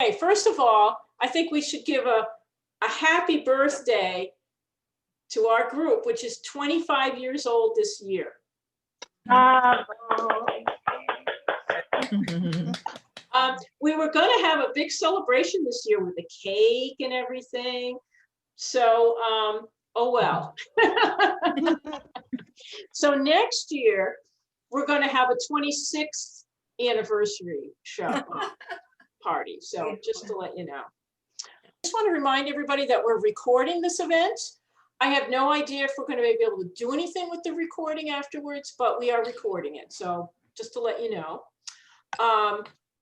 Okay, first of all, I think we should give a happy birthday to our group, which is 25 years old this year. We were going to have a big celebration this year with a cake and everything. So, oh well. So next year, we're going to have a 26th anniversary show party. So just to let you know. I just want to remind everybody that we're recording this event. I have no idea if we're going to be able to do anything with the recording afterwards, but we are recording it. So just to let you know.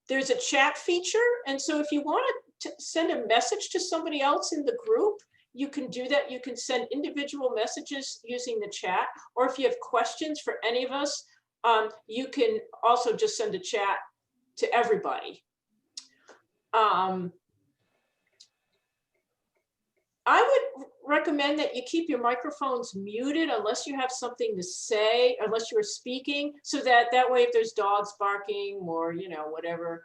There's a chat feature. And so if you want to send a message to somebody else in the group, you can do that. You can send individual messages using the chat, or if you have questions for any of us, you can also just send a chat to everybody. I would recommend that you keep your microphones muted unless you have something to say, unless you're speaking, so that way if there's dogs barking or, you know, whatever,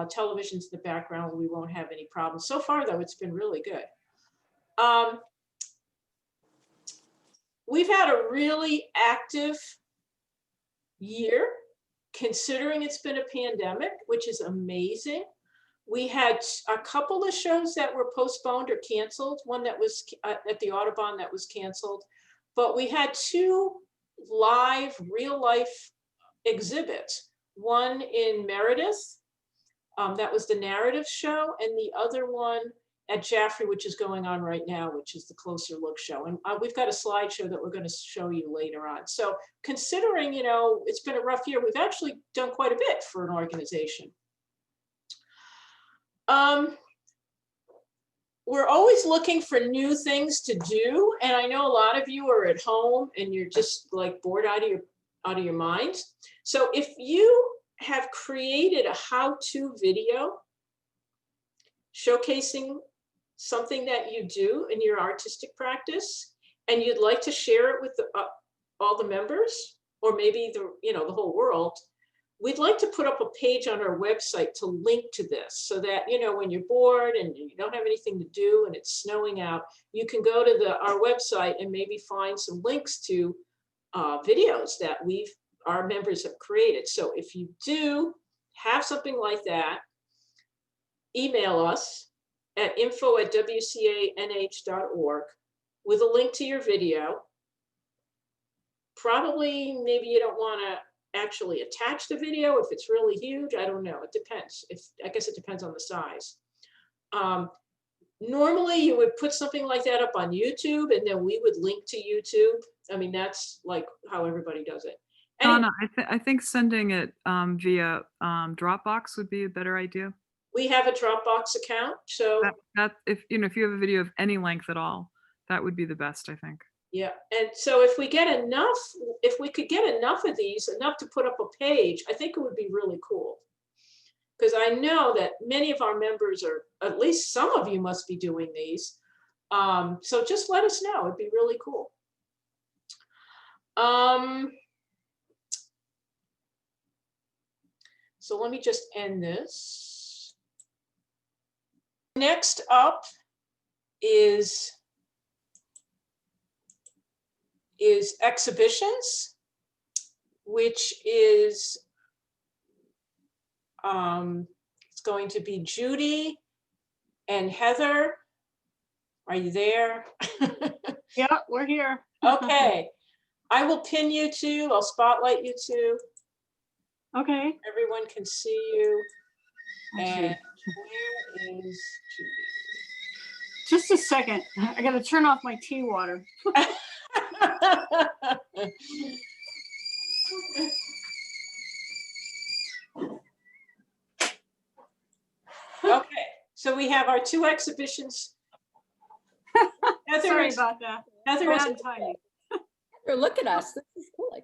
television's in the background, we won't have any problems. So far though, it's been really good. We've had a really active year considering it's been a pandemic, which is amazing. We had a couple of shows that were postponed or canceled, one that was at the Audubon that was canceled, but we had 2 live real life exhibits, one in Meredith, that was the narrative show, and the other one at Jaffrey, which is going on right now, which is the Closer Look show. And we've got a slideshow that we're going to show you later on. So considering, you know, it's been a rough year, we've actually done quite a bit for an organization. We're always looking for new things to do. And I know a lot of you are at home and you're just like bored out of your minds. So if you have created a how-to video showcasing something that you do in your artistic practice, and you'd like to share it with all the members, or maybe the whole world, we'd like to put up a page on our website to link to this, so that, you know, when you're bored and you don't have anything to do and it's snowing out, you can go to our website and maybe find some links to videos that our members have created. So if you do have something like that, email us at info@wcanh.org with a link to your video. Probably, maybe you don't want to actually attach the video if it's really huge. I don't know. It depends. I guess it depends on the size. Normally, you would put something like that up on YouTube, and then we would link to YouTube. I mean, that's like how everybody does it. Donna, I think sending it via Dropbox would be a better idea. We have a Dropbox account, so that if you have a video of any length at all, that would be the best, I think. Yeah, and so if we get enough, if we could get enough of these, enough to put up a page, I think it would be really cool. Because I know that many of our members are, at least some of you must be doing these. So just let us know, it'd be really cool. So let me just end this. Next up is exhibitions, which is it's going to be Judy and Heather. Are you there? Yeah, we're here. Okay, I will pin you two. I'll spotlight you two. Okay. Everyone can see you. And where is Judy? Just a second. I got to turn off my tea water. Okay, so we have our 2 exhibitions. Sorry about that. Heather is timing. Look at us. This is cool.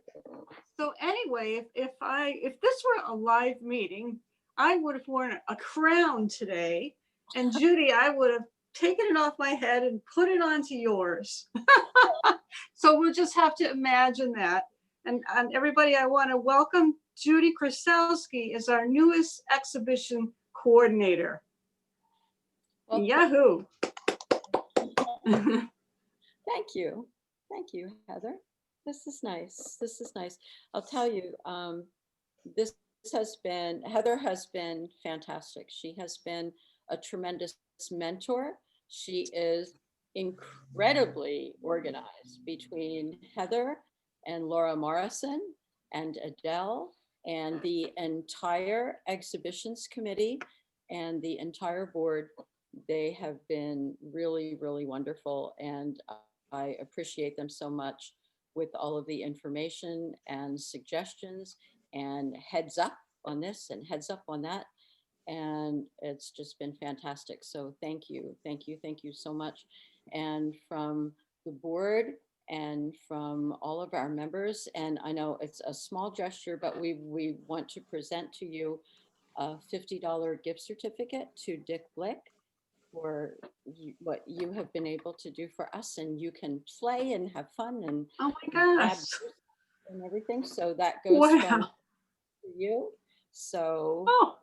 So anyway, if this were a live meeting, I would have worn a crown today, and Judy, I would have taken it off my head and put it onto yours. So we'll just have to imagine that. And everybody, I want to welcome Judy Krasowski as our newest exhibition coordinator. Well, Yahoo. thank you. Thank you, Heather. This is nice. This is nice. I'll tell you, this Heather has been fantastic. She has been a tremendous mentor. She is incredibly organized between Heather and Laura Morrison and Adele and the entire exhibitions committee and the entire board. They have been really, really wonderful, and I appreciate them so much with all of the information and suggestions and heads up on this and heads up on that. And it's just been fantastic. So thank you, thank you, thank you so much. And from the board and from all of our members, and I know it's a small gesture, but we want to present to you a $50 gift certificate to Dick Blick for what you have been able to do for us, and you can play and have fun and Oh my grab gosh. and everything. So that goes from Wow. you. So Oh,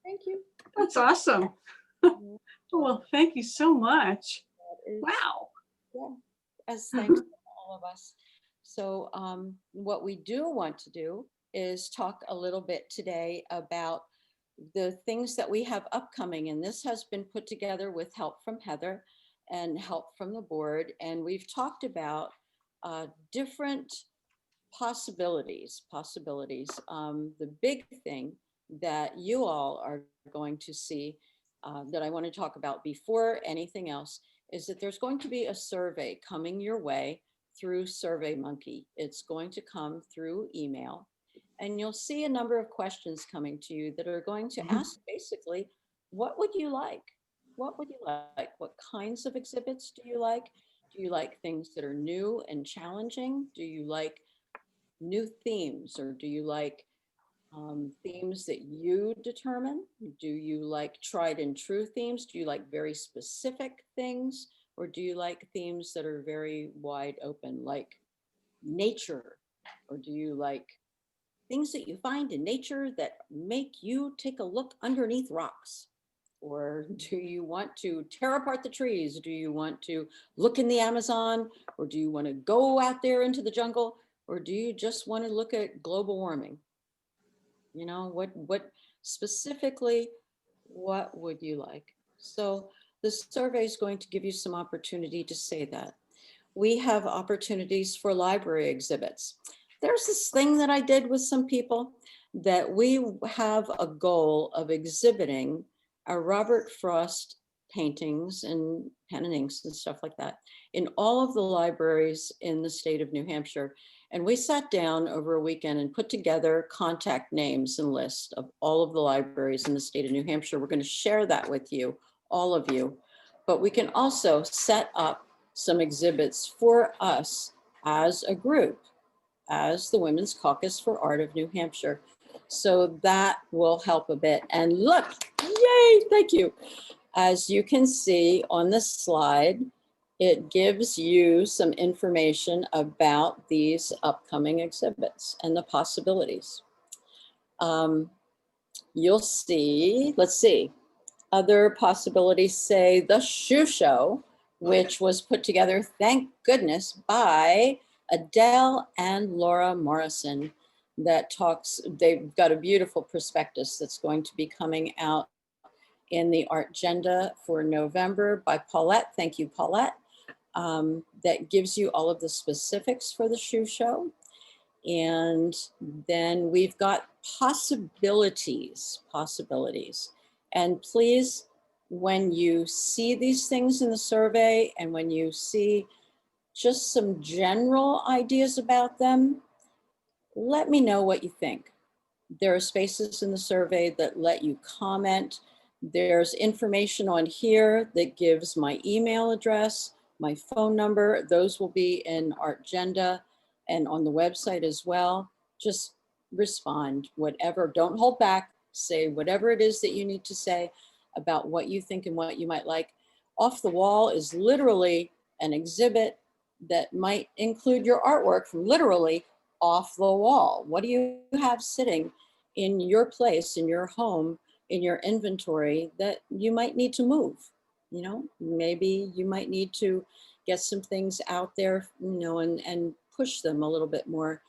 thank you. that's awesome. Well, thank you so much. That is- Wow. Yeah, as thanks to all of us. So what we do want to do is talk a little bit today about the things that we have upcoming. And this has been put together with help from Heather and help from the board. And we've talked about different possibilities. The big thing that you all are going to see that I want to talk about before anything else is that there's going to be a survey coming your way through SurveyMonkey. It's going to come through email, and you'll see a number of questions coming to you that are going to ask basically, what would you like? What would you like? What kinds of exhibits do you like? Do you like things that are new and challenging? Do you like new themes, or do you like themes that you determine? Do you like tried and true themes? Do you like very specific things? Or do you like themes that are very wide open, like nature? Or do you like things that you find in nature that make you take a look underneath rocks? Or do you want to tear apart the trees? Do you want to look in the Amazon? Or do you want to go out there into the jungle? Or do you just want to look at global warming? You know, what specifically, what would you like? So the survey is going to give you some opportunity to say that. We have opportunities for library exhibits. There's this thing that I did with some people that we have a goal of exhibiting our Robert Frost paintings and pen and inks and stuff like that in all of the libraries in the state of New Hampshire. And we sat down over a weekend and put together contact names and lists of all of the libraries in the state of New Hampshire. We're going to share that with you, all of you. But we can also set up some exhibits for us as a group, as the Women's Caucus for Art of New Hampshire. So that will help a bit. And look, yay, thank you. As you can see on this slide, it gives you some information about these upcoming exhibits and the possibilities. You'll see, let's see, other possibilities say the shoe show, which was put together, thank goodness, by Adele and Laura Morrison. That talks, they've got a beautiful prospectus that's going to be coming out in the Art Agenda for November by Paulette. Thank you, Paulette. That gives you all of the specifics for the shoe show. And then we've got possibilities. And please, when you see these things in the survey and when you see just some general ideas about them, let me know what you think. There are spaces in the survey that let you comment. There's information on here that gives my email address, my phone number. Those will be in Art Agenda and on the website as well. Just respond, whatever, don't hold back, say whatever it is that you need to say about what you think and what you might like. Off the Wall is literally an exhibit that might include your artwork from literally off the wall. What do you have sitting in your place, in your home, in your inventory that you might need to move? you know, maybe you might need to get some things out there, you know, and push them a little bit more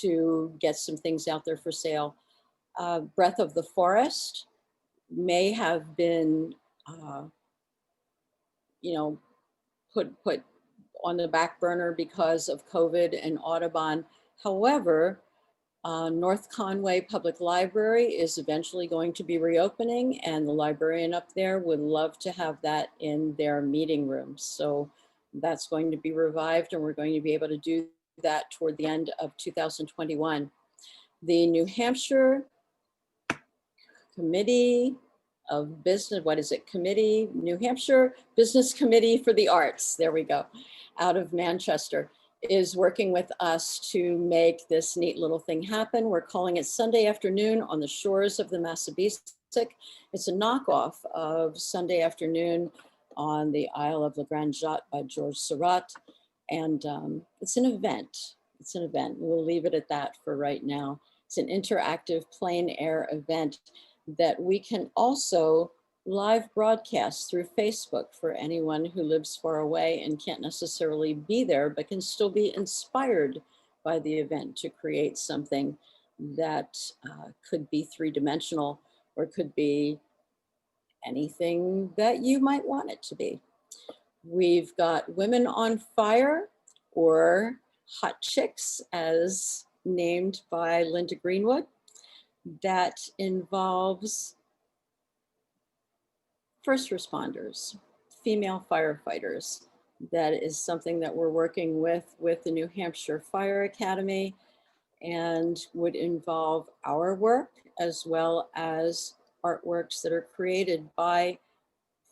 to get some things out there for sale. Breath of the Forest may have been, you know, put on the back burner because of COVID and Audubon. However, North Conway Public Library is eventually going to be reopening, and the librarian up there would love to have that in their meeting room. So that's going to be revived, and we're going to be able to do that toward the end of 2021. The New Hampshire Committee of Business, what is it? Committee, New Hampshire Business Committee for the Arts, there we go, out of Manchester, is working with us to make this neat little thing happen. We're calling it Sunday Afternoon on the Shores of the Massabesic. It's a knockoff of Sunday Afternoon on the Isle of La Grande Jatte by Georges Seurat. And it's an event. It's an event. We'll leave it at that for right now. It's an interactive plein air event that we can also live broadcast through Facebook for anyone who lives far away and can't necessarily be there, but can still be inspired by the event to create something that could be three-dimensional or could be anything that you might want it to be. We've got Women on Fire, or Hot Chicks, as named by Linda Greenwood, that involves first responders, female firefighters. That is something that we're working with the New Hampshire Fire Academy, and would involve our work as well as artworks that are created by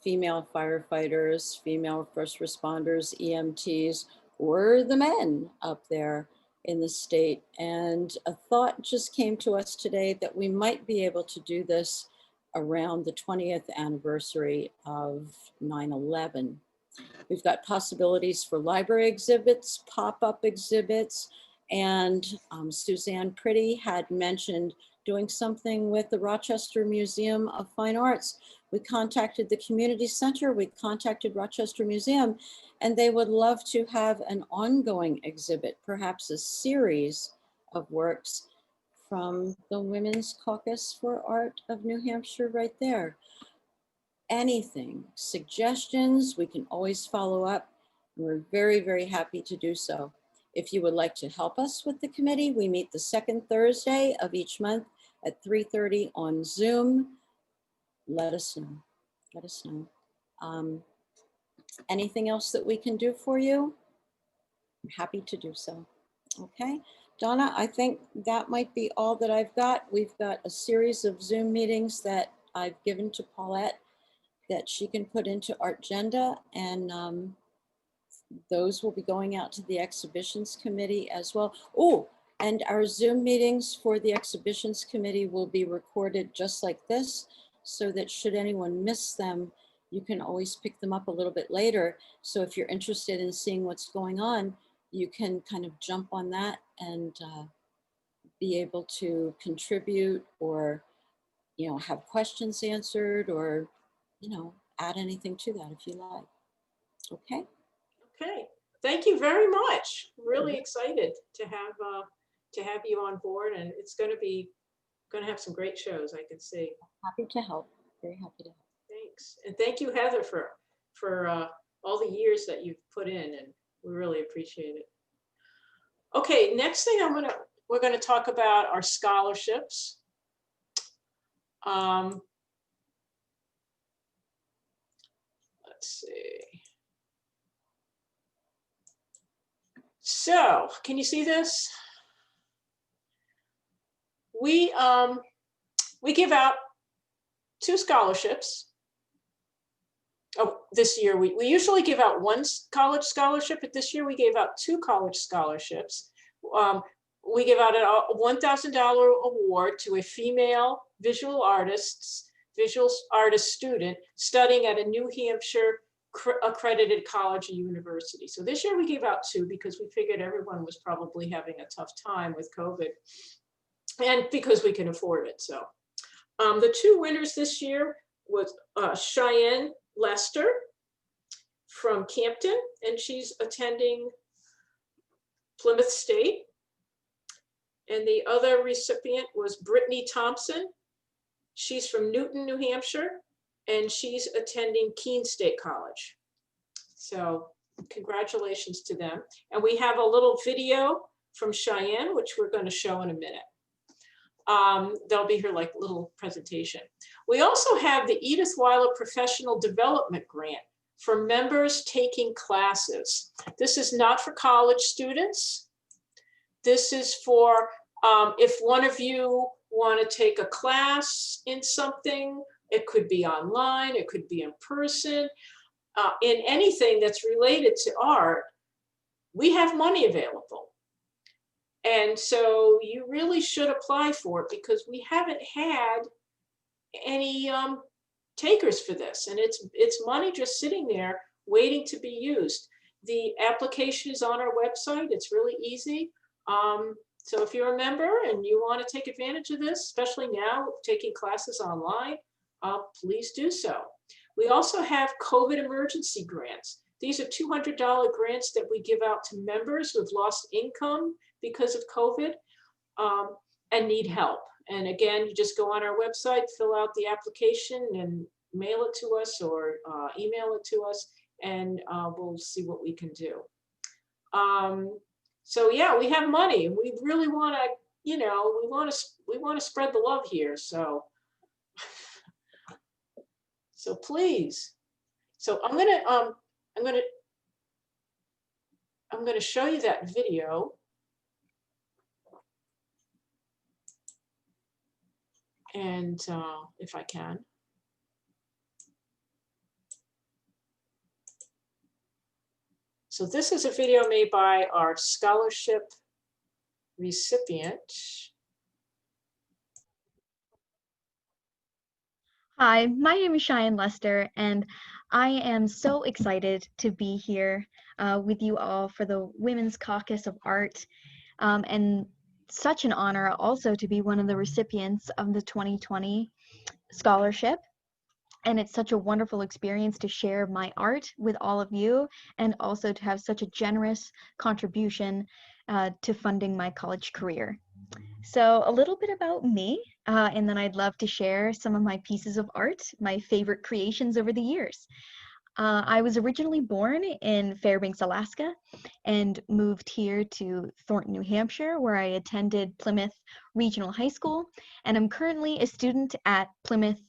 female firefighters, female first responders, EMTs, or the men up there in the state. And a thought just came to us today that we might be able to do this around the 20th anniversary of 9/11. We've got possibilities for library exhibits, pop-up exhibits, and Suzanne Pretty had mentioned doing something with the Rochester Museum of Fine Arts. We contacted the community center, we contacted Rochester Museum, and they would love to have an ongoing exhibit, perhaps a series of works from the Women's Caucus for Art of New Hampshire right there. Anything, suggestions, we can always follow up. We're very, very happy to do so. If you would like to help us with the committee, we meet the second Thursday of each month at 3:30 on Zoom. Let us know. Let us know. Anything else that we can do for you? I'm happy to do so. Okay. Donna, I think that might be all that I've got. We've got a series of Zoom meetings that I've given to Paulette that she can put into Artgenda, and those will be going out to the exhibitions committee as well. Oh, and our Zoom meetings for the exhibitions committee will be recorded just like this, so that should anyone miss them, you can always pick them up a little bit later. So if you're interested in seeing what's going on, you can kind of jump on that and be able to contribute, or, you know, have questions answered, or, you know, add anything to that if you like. Okay. Okay, thank you very much. Really excited to have you on board, and it's going to have some great shows, I can see. Happy to help. Very happy to help. Thanks, and thank you, Heather, for all the years that you've put in, and we really appreciate it. Okay, next thing we're gonna talk about our scholarships. Let's see. So, can you see this? We give out 2 scholarships. Oh, this year we usually give out 1 college scholarship, but this year we gave out 2 college scholarships. We give out a $1,000 award to a female visual artist student studying at a New Hampshire accredited college or university. So this year we gave out 2 because we figured everyone was probably having a tough time with COVID, and because we can afford it. So the 2 winners this year was Sheyenne Lester from Campton, and she's attending Plymouth State. And the other recipient was Brittany Thompson. She's from Newton, New Hampshire, and she's attending Keene State College. So congratulations to them. And we have a little video from Sheyenne, which we're going to show in a minute. That'll be her like little presentation. We also have the Edith Weiler Professional Development Grant for members taking classes. This is not for college students. This is for if one of you want to take a class in something, it could be online, it could be in person, in anything that's related to art, we have money available. And so you really should apply for it because we haven't had any takers for this. And it's money just sitting there waiting to be used. The application is on our website. It's really easy. So if you're a member and you want to take advantage of this, especially now taking classes online, please do so. We also have COVID emergency grants. These are $200 grants that we give out to members who have lost income because of COVID and need help. And again, you just go on our website, fill out the application and mail it to us or email it to us, and we'll see what we can do. So yeah, we have money. We really want to, you know, we want to spread the love here. So please. So I'm gonna show you that video. And if I can. So this is a video made by our scholarship recipient. Hi, my name is Sheyenne Lester, and I am so excited to be here with you all for the Women's Caucus of Art, and such an honor also to be one of the recipients of the 2020 scholarship. And it's such a wonderful experience to share my art with all of you, and also to have such a generous contribution to funding my college career. So a little bit about me, and then I'd love to share some of my pieces of art, my favorite creations over the years. I was originally born in Fairbanks, Alaska, and moved here to Thornton, New Hampshire, where I attended Plymouth Regional High School, and I'm currently a student at Plymouth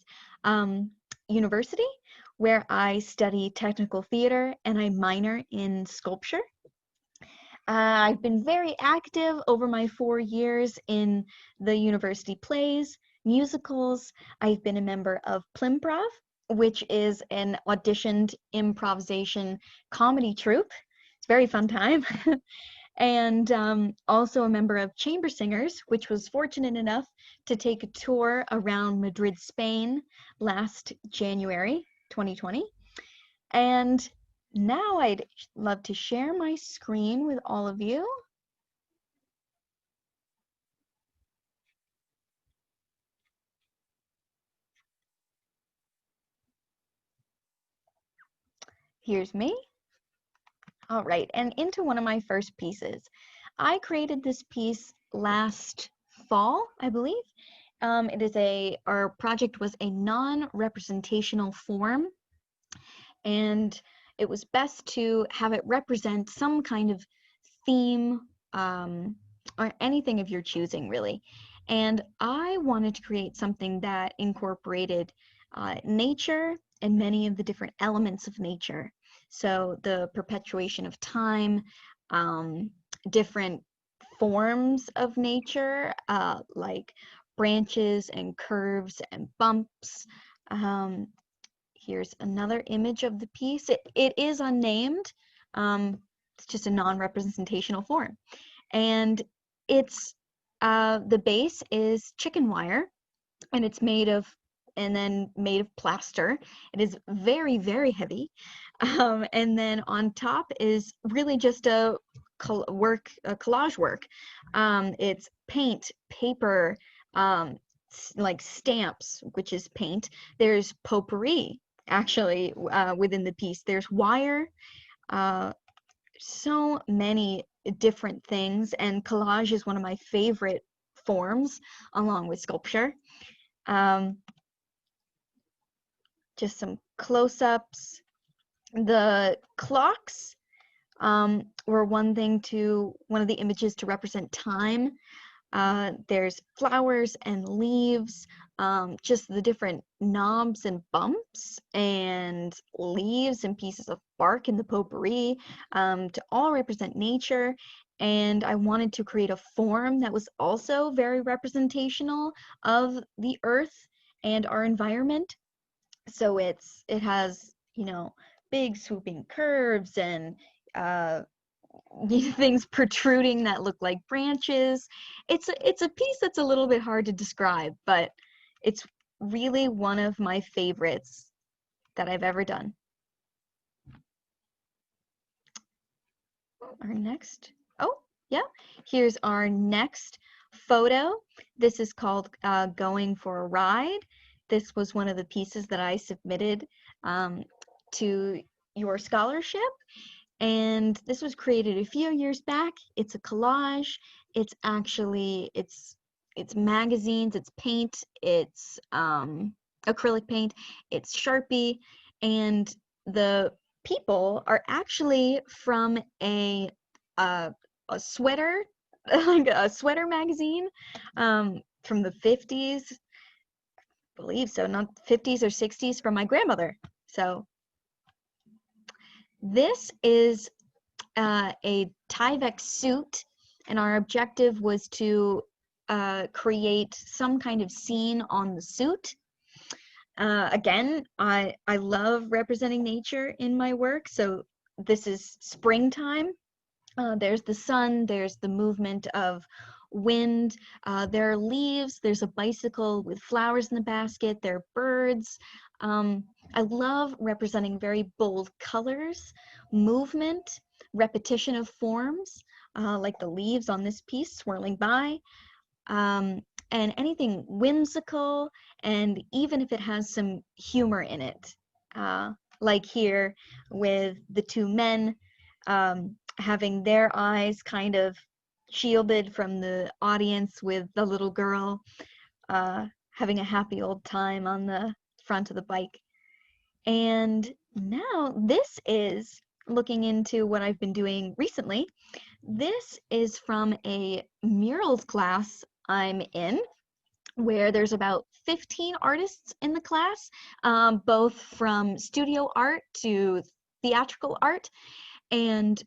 University, where I study technical theater and I minor in sculpture. I've been very active over my 4 years in the university plays, musicals. I've been a member of Plimprov, which is an auditioned improvisation comedy troupe. It's a very fun time. And also a member of Chamber Singers, which was fortunate enough to take a tour around Madrid, Spain last January 2020. And now I'd love to share my screen with all of you. Here's me. All right, and into one of my first pieces. I created this piece last fall, I believe. Our project was a non-representational form, and it was best to have it represent some kind of theme or anything of your choosing, really. And I wanted to create something that incorporated nature and many of the different elements of nature. So the perpetuation of time, different forms of nature, like branches and curves and bumps. Here's another image of the piece. It is unnamed. It's just a non-representational form. And it's the base is chicken wire, and it's made of plaster. It is very, very heavy. And then on top is really just a collage work. It's paint, paper, like stamps, which is paint. There's potpourri actually within the piece. There's wire, so many different things, and collage is one of my favorite forms along with sculpture. Just some close-ups. The clocks were one of the images to represent time. There's flowers and leaves, just the different knobs and bumps and leaves and pieces of bark in the potpourri, to all represent nature. And I wanted to create a form that was also very representational of the earth and our environment. So it has, big swooping curves and things protruding that look like branches. It's a piece that's a little bit hard to describe, but it's really one of my favorites that I've ever done. Our next, here's our next photo. This is called Going for a Ride. This was one of the pieces that I submitted to your scholarship. And this was created a few years back. It's a collage. It's actually, it's magazines, it's paint, it's acrylic paint, it's Sharpie, and the people are actually from a sweater, like a sweater magazine from the 50s, I believe so, not 50s or 60s, from my grandmother. So this is a Tyvek suit, and our objective was to create some kind of scene on the suit. Again, I love representing nature in my work, so this is springtime. There's the sun, there's the movement of wind, there are leaves, there's a bicycle with flowers in the basket, there are birds. I love representing very bold colors, movement, repetition of forms, like the leaves on this piece swirling by, and anything whimsical, and even if it has some humor in it, like here with the two men having their eyes kind of shielded from the audience, with the little girl having a happy old time on the front of the bike. And now this is looking into what I've been doing recently. This is from a murals class I'm in, where there's about 15 artists in the class, both from studio art to theatrical art. And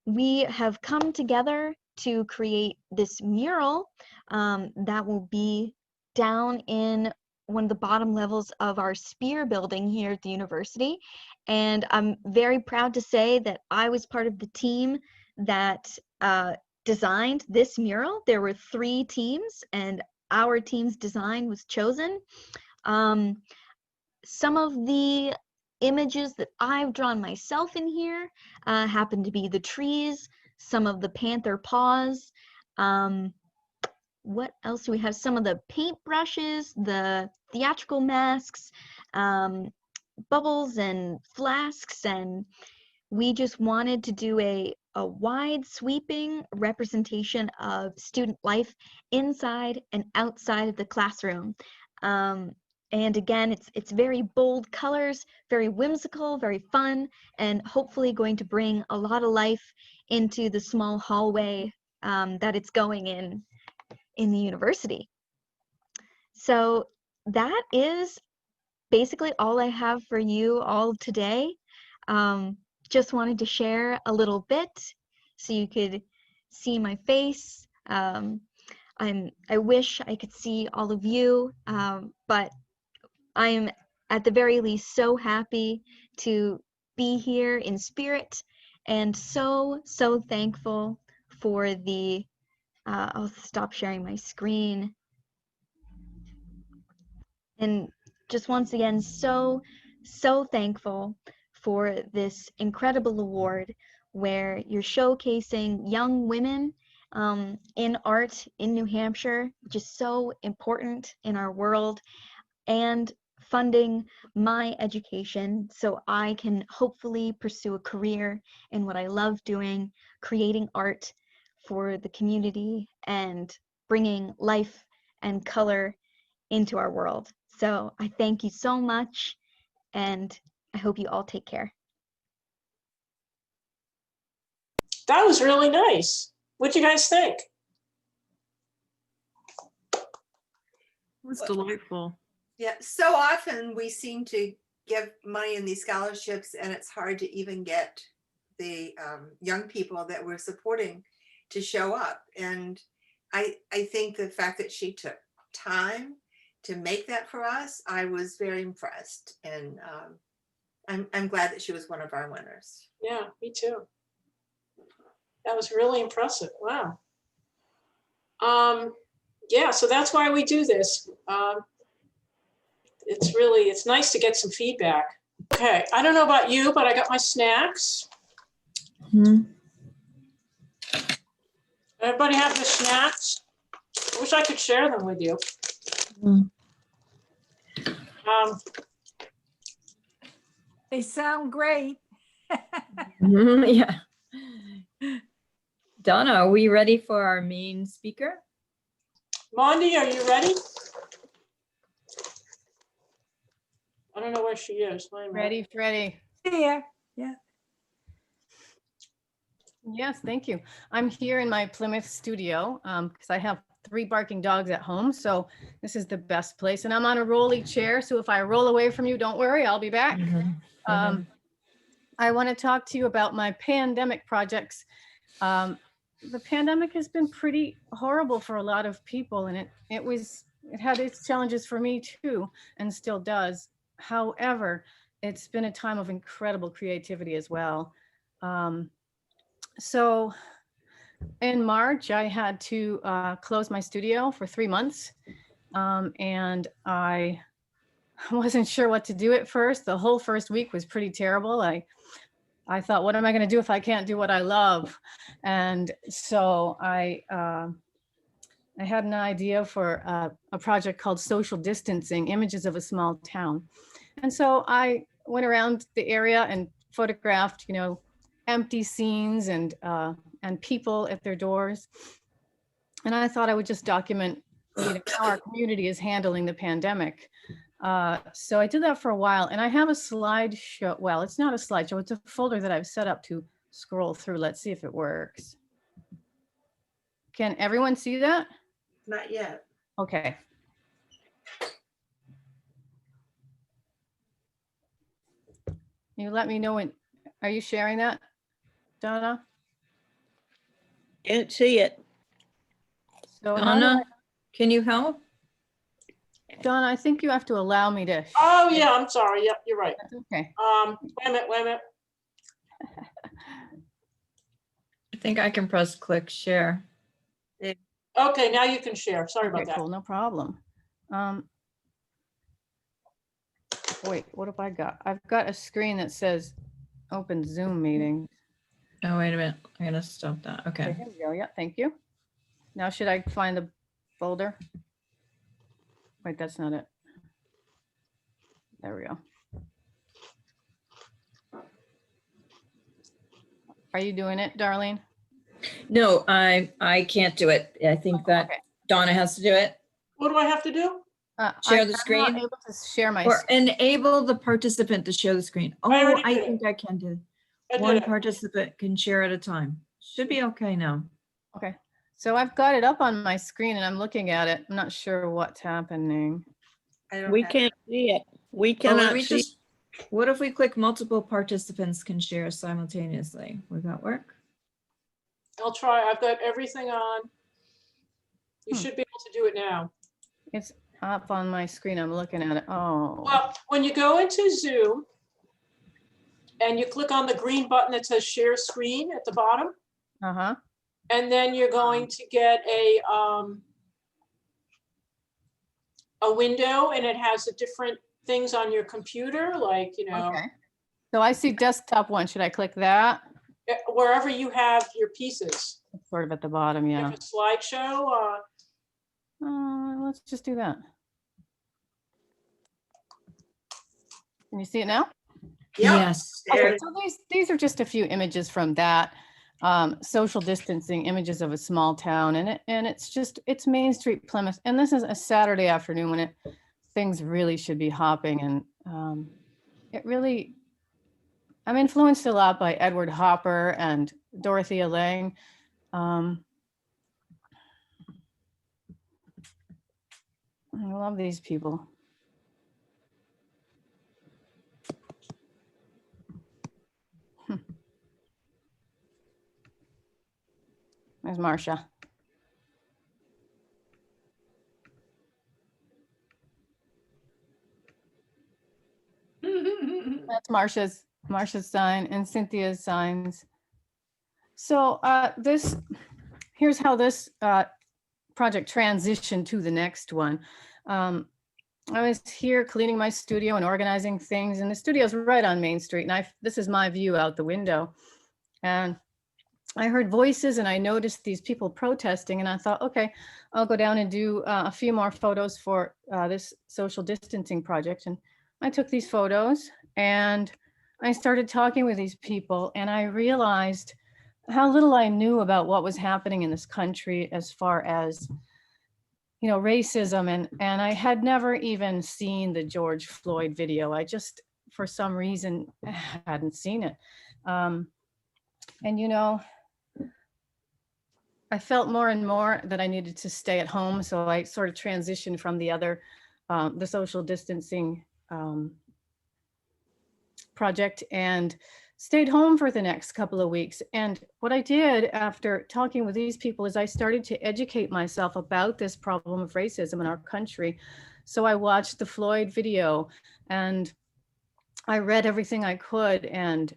we have come together to create this mural that will be down in one of the bottom levels of our Spear building here at the university. And I'm very proud to say that I was part of the team that designed this mural. There were 3 teams, and our team's design was chosen. Some of the images that I've drawn myself in here happen to be the trees, some of the panther paws. What else do we have? Some of the paint brushes, the theatrical masks, bubbles and flasks, and we just wanted to do a wide sweeping representation of student life inside and outside of the classroom. And again, it's very bold colors, very whimsical, very fun, and hopefully going to bring a lot of life into the small hallway that it's going in the university. So that is basically all I have for you all today. Just wanted to share a little bit so you could see my face. I wish I could see all of you, but I'm at the very least so happy to be here in spirit, and so thankful for the I'll stop sharing my screen. And just once again, so thankful for this incredible award where you're showcasing young women in art in New Hampshire, which is so important in our world, and funding my education so I can hopefully pursue a career in what I love doing, creating art for the community and bringing life and color into our world. So I thank you so much, and I hope you all take care. That was really nice. What'd you guys think? It was delightful. Yeah, so often we seem to give money in these scholarships and it's hard to even get the young people that we're supporting to show up. And I think the fact that she took time to make that for us, I was very impressed. And I'm glad that she was one of our winners. Yeah, me too. That was really impressive. Wow. Yeah, so that's why we do this. It's nice to get some feedback. Okay, I don't know about you, but I got my snacks. Everybody have the snacks? I wish I could share them with you. They sound great. Yeah. Donna, are we ready for our main speaker? Maundy, are you ready? I don't know where she is. Wait a minute. Ready. Here. Yes, thank you. I'm here in my Plymouth studio because I have 3 barking dogs at home. So this is the best place. And I'm on a rolly chair. So if I roll away from you, don't worry, I'll be back. I want to talk to you about my pandemic projects. The pandemic has been pretty horrible for a lot of people, and it had its challenges for me too, and still does. However, it's been a time of incredible creativity as well. So in March, I had to close my studio for 3 months, and I wasn't sure what to do at first. The whole first week was pretty terrible. I thought, what am I going to do if I can't do what I love? And so I had an idea for a project called Social Distancing, Images of a Small Town. And so I went around the area and photographed, empty scenes and people at their doors. And I thought I would just document how our community is handling the pandemic. So I did that for a while, and I have a slideshow. Well, it's not a slideshow, it's a folder that I've set up to scroll through. Let's see if it works. Can everyone see that? Not yet. Okay. You let me know when, are you sharing that, Donna? Can't see it. So how do Donna, can you help? Donna, I think you have to allow me to. Oh, yeah, I'm sorry. Yep, you're right. That's okay. Wait a minute. I think I can press click share. Okay, now you can share. Sorry about Okay, that. cool, no problem. Wait, what have I got? I've got a screen that says open Zoom meeting. Oh, wait a minute. I'm gonna stop that. Okay, Okay. here we go. Yeah, thank you. Now should I find the folder? Wait, that's not it. There we go. Are you doing it, Darlene? No, I can't do it. I think that Okay. Donna has to do it. What do I have to do? Share I'm the not screen? able to share my Or screen. enable the participant to share the screen. Oh, already I did it. think I can do. I did One it. participant can share at a time. Should be okay now. Okay, so I've got it up on my screen and I'm looking at it. I'm not sure what's happening. I don't We have can't see it. We Oh, let cannot me see. just, what if we click multiple participants can share simultaneously? Would that work? I'll try. I've got everything on. You should be able to do it now. It's up on my screen. I'm looking at it. Oh, Well, when you go into Zoom and you click on the green button that says share screen at the bottom, uh-huh. and then you're going to get a window, and it has the different things on your computer, like, Okay. So I see desktop one. Should I click that? wherever you have your pieces. It's sort of at the bottom, You yeah. have a slideshow. Let's just do that. Can you see it now? Yep, Yes. Okay, there. so these are just a few images from that social distancing images of a small town, and it's Main Street, Plymouth, and this is a Saturday afternoon when things really should be hopping, and it really, I'm influenced a lot by Edward Hopper and Dorothea Lange. I love these people. There's Marcia. That's Marcia's sign and Cynthia's signs. So here's how this project transitioned to the next one. I was here cleaning my studio and organizing things, and the studio's right on Main Street, and this is my view out the window. And I heard voices and I noticed these people protesting, and I thought, okay, I'll go down and do a few more photos for this social distancing project. And I took these photos and I started talking with these people, and I realized how little I knew about what was happening in this country as far as, you know, racism. And I had never even seen the George Floyd video. I just, for some reason, hadn't seen it. And, you know, I felt more and more that I needed to stay at home. So I sort of transitioned from the social distancing project and stayed home for the next couple of weeks. And what I did after talking with these people is I started to educate myself about this problem of racism in our country. So I watched the Floyd video and I read everything I could, and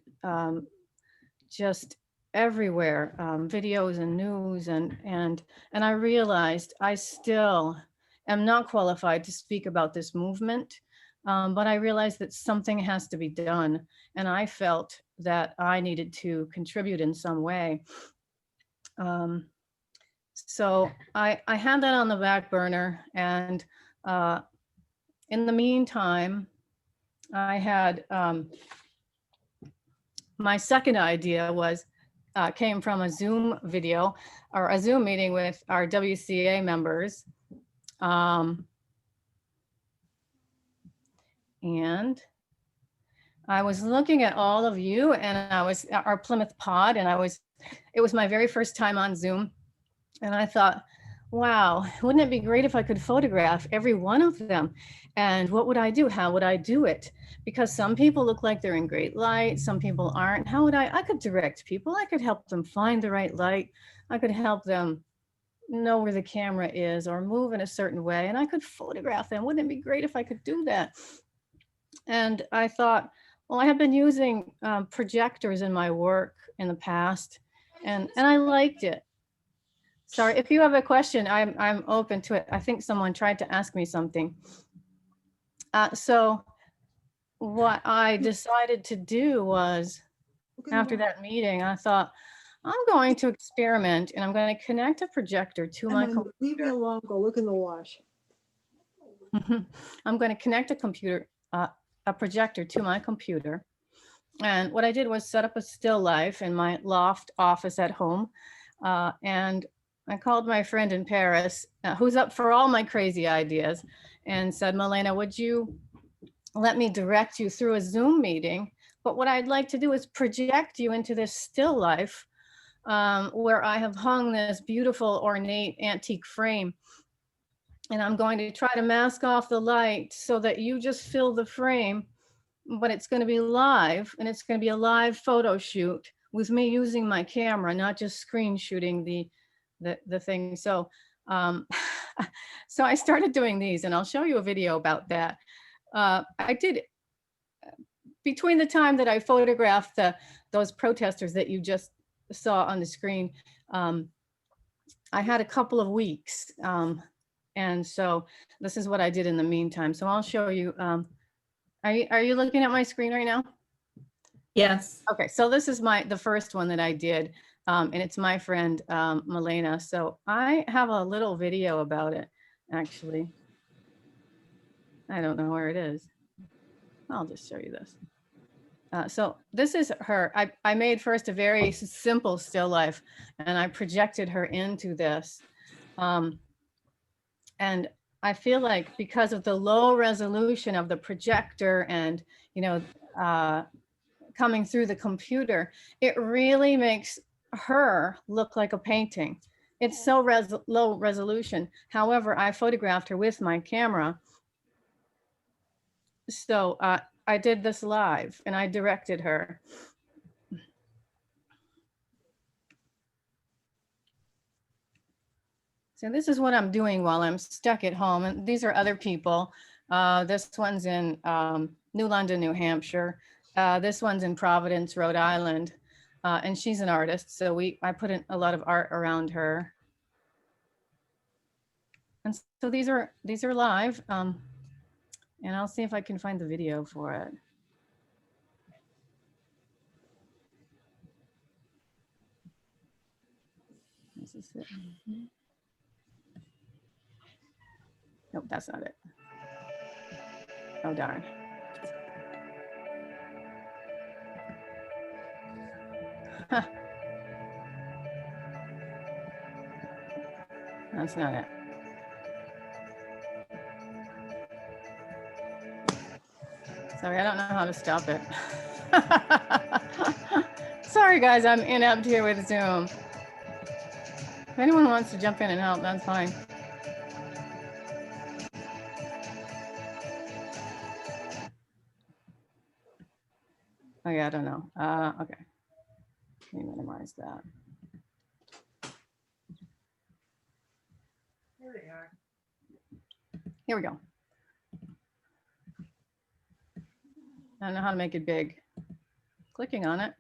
just everywhere, videos and news, and I realized I still am not qualified to speak about this movement, but I realized that something has to be done, and I felt that I needed to contribute in some way. So I had that on the back burner, and in the meantime, I had my second idea was came from a Zoom video or a Zoom meeting with our WCA members. And I was looking at all of you, and I was our Plymouth pod, and it was my very first time on Zoom. And I thought, wow, wouldn't it be great if I could photograph every one of them? And what would I do? How would I do it? Because some people look like they're in great light, some people aren't. How would I could direct people. I could help them find the right light. I could help them know where the camera is or move in a certain way, and I could photograph them. Wouldn't it be great if I could do that? And I thought, well, I have been using projectors in my work in the past, and I liked it. Sorry, if you have a question, I'm open to it. I think someone tried to ask me something. So what I decided to do was, after that meeting, I thought, I'm going to experiment, and I'm going to connect a projector to my computer. Leave me alone, go look in the wash. I'm going to connect a projector to my computer. And what I did was set up a still life in my loft office at home. And I called my friend in Paris, who's up for all my crazy ideas, and said, Milena, would you let me direct you through a Zoom meeting? But what I'd like to do is project you into this still life where I have hung this beautiful ornate antique frame. And I'm going to try to mask off the light so that you just fill the frame, but it's going to be live, and it's going to be a live photo shoot with me using my camera, not just screen shooting the thing. So, so I started doing these, and I'll show you a video about that. I did, between the time that I photographed those protesters that you just saw on the screen, I had a couple of weeks. And so this is what I did in the meantime. So I'll show you. Are you looking at my screen right now? Yes. Okay, so this is the first one that I did, and it's my friend Milena. So I have a little video about it, actually. I don't know where it is. I'll just show you this. So this is her. I made first a very simple still life, and I projected her into this. And I feel like because of the low resolution of the projector and, you know, coming through the computer, it really makes her look like a painting. It's so low resolution. However, I photographed her with my camera. So I did this live and I directed her. So this is what I'm doing while I'm stuck at home. And these are other people. This one's in New London, New Hampshire. This one's in Providence, Rhode Island. And she's an artist. So I put in a lot of art around her. And so these are live. And I'll see if I can find the video for it. This is it. Nope, that's not it. Oh, darn. That's not it. Sorry, I don't know how to stop it. Sorry, guys, I'm inept here with Zoom. If anyone wants to jump in and help, that's fine. Oh yeah, I don't know. Okay, let me minimize that. Here they are. Here we go. I don't know how to make it big. Clicking on it.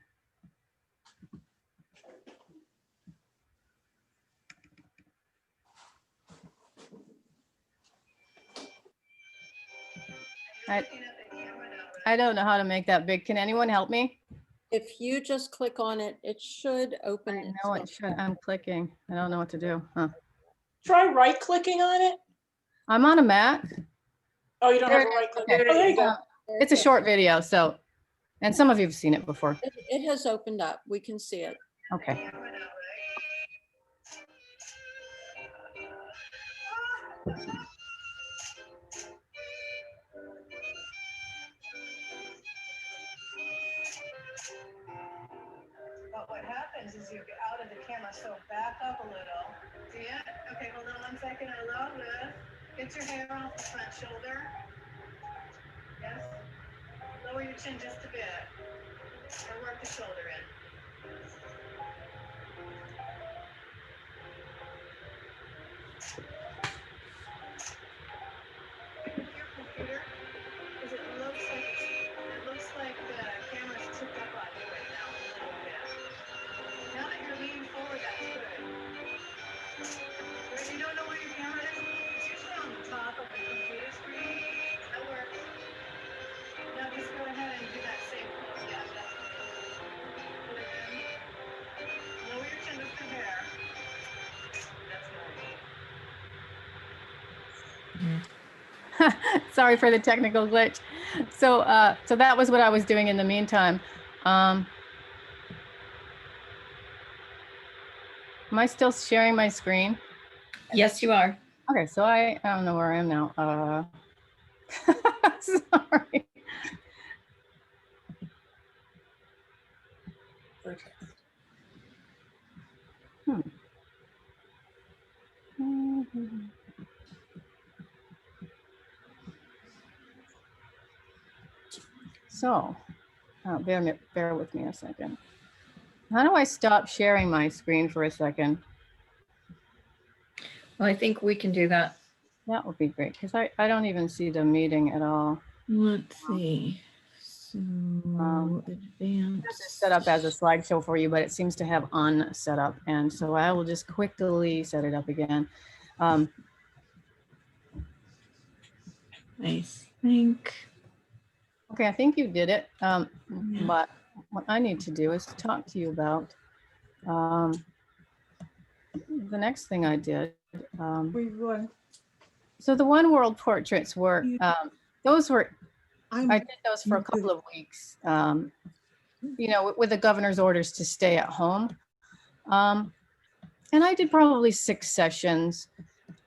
I don't know how to make that big. Can anyone help me? If you just click on it, it should open. I know it should. I'm clicking. I don't know what to do. Huh. Try right clicking on it. I'm on a Mac. Oh, you don't There have a it right is. click. Okay. Oh, there you go. It's a short video, so, and some of you have seen it before. It has opened up. We can see it. Okay. But what happens is you get out of the camera, so back up a little. See it? Okay, hold on 1 second. I love this. Get your hair off the front shoulder. Yes. Lower your chin just a bit. And work the shoulder in. Your computer, because it looks like the camera's tipped up on you right now a little bit. Now that you're leaning forward, that's good. If you don't know where your camera is, it's usually on the top of the computer screen. That works. Now just go ahead and do that same pose. Yeah, that's good. Put it in. Lower your chin just a hair. That's good. Sorry for the technical glitch. So, so that was what I was doing in the meantime. Am I still sharing my screen? Yes, you are. Okay, so I don't know where I am now. Sorry. So, bear with me a second. How do I stop sharing my screen for a second? Well, I think we can do that. That would be great, because I don't even see the meeting at all. Let's see. So advanced. This is set up as a slideshow for you, but it seems to have on set up. And so I will just quickly set it up again. I think. Okay, I think you did it. But what I need to do is to talk to you about the next thing I did. Where you going? So the One World portraits were, those were I did those for a couple of weeks, you know, with the governor's orders to stay at home. And I did probably 6 sessions.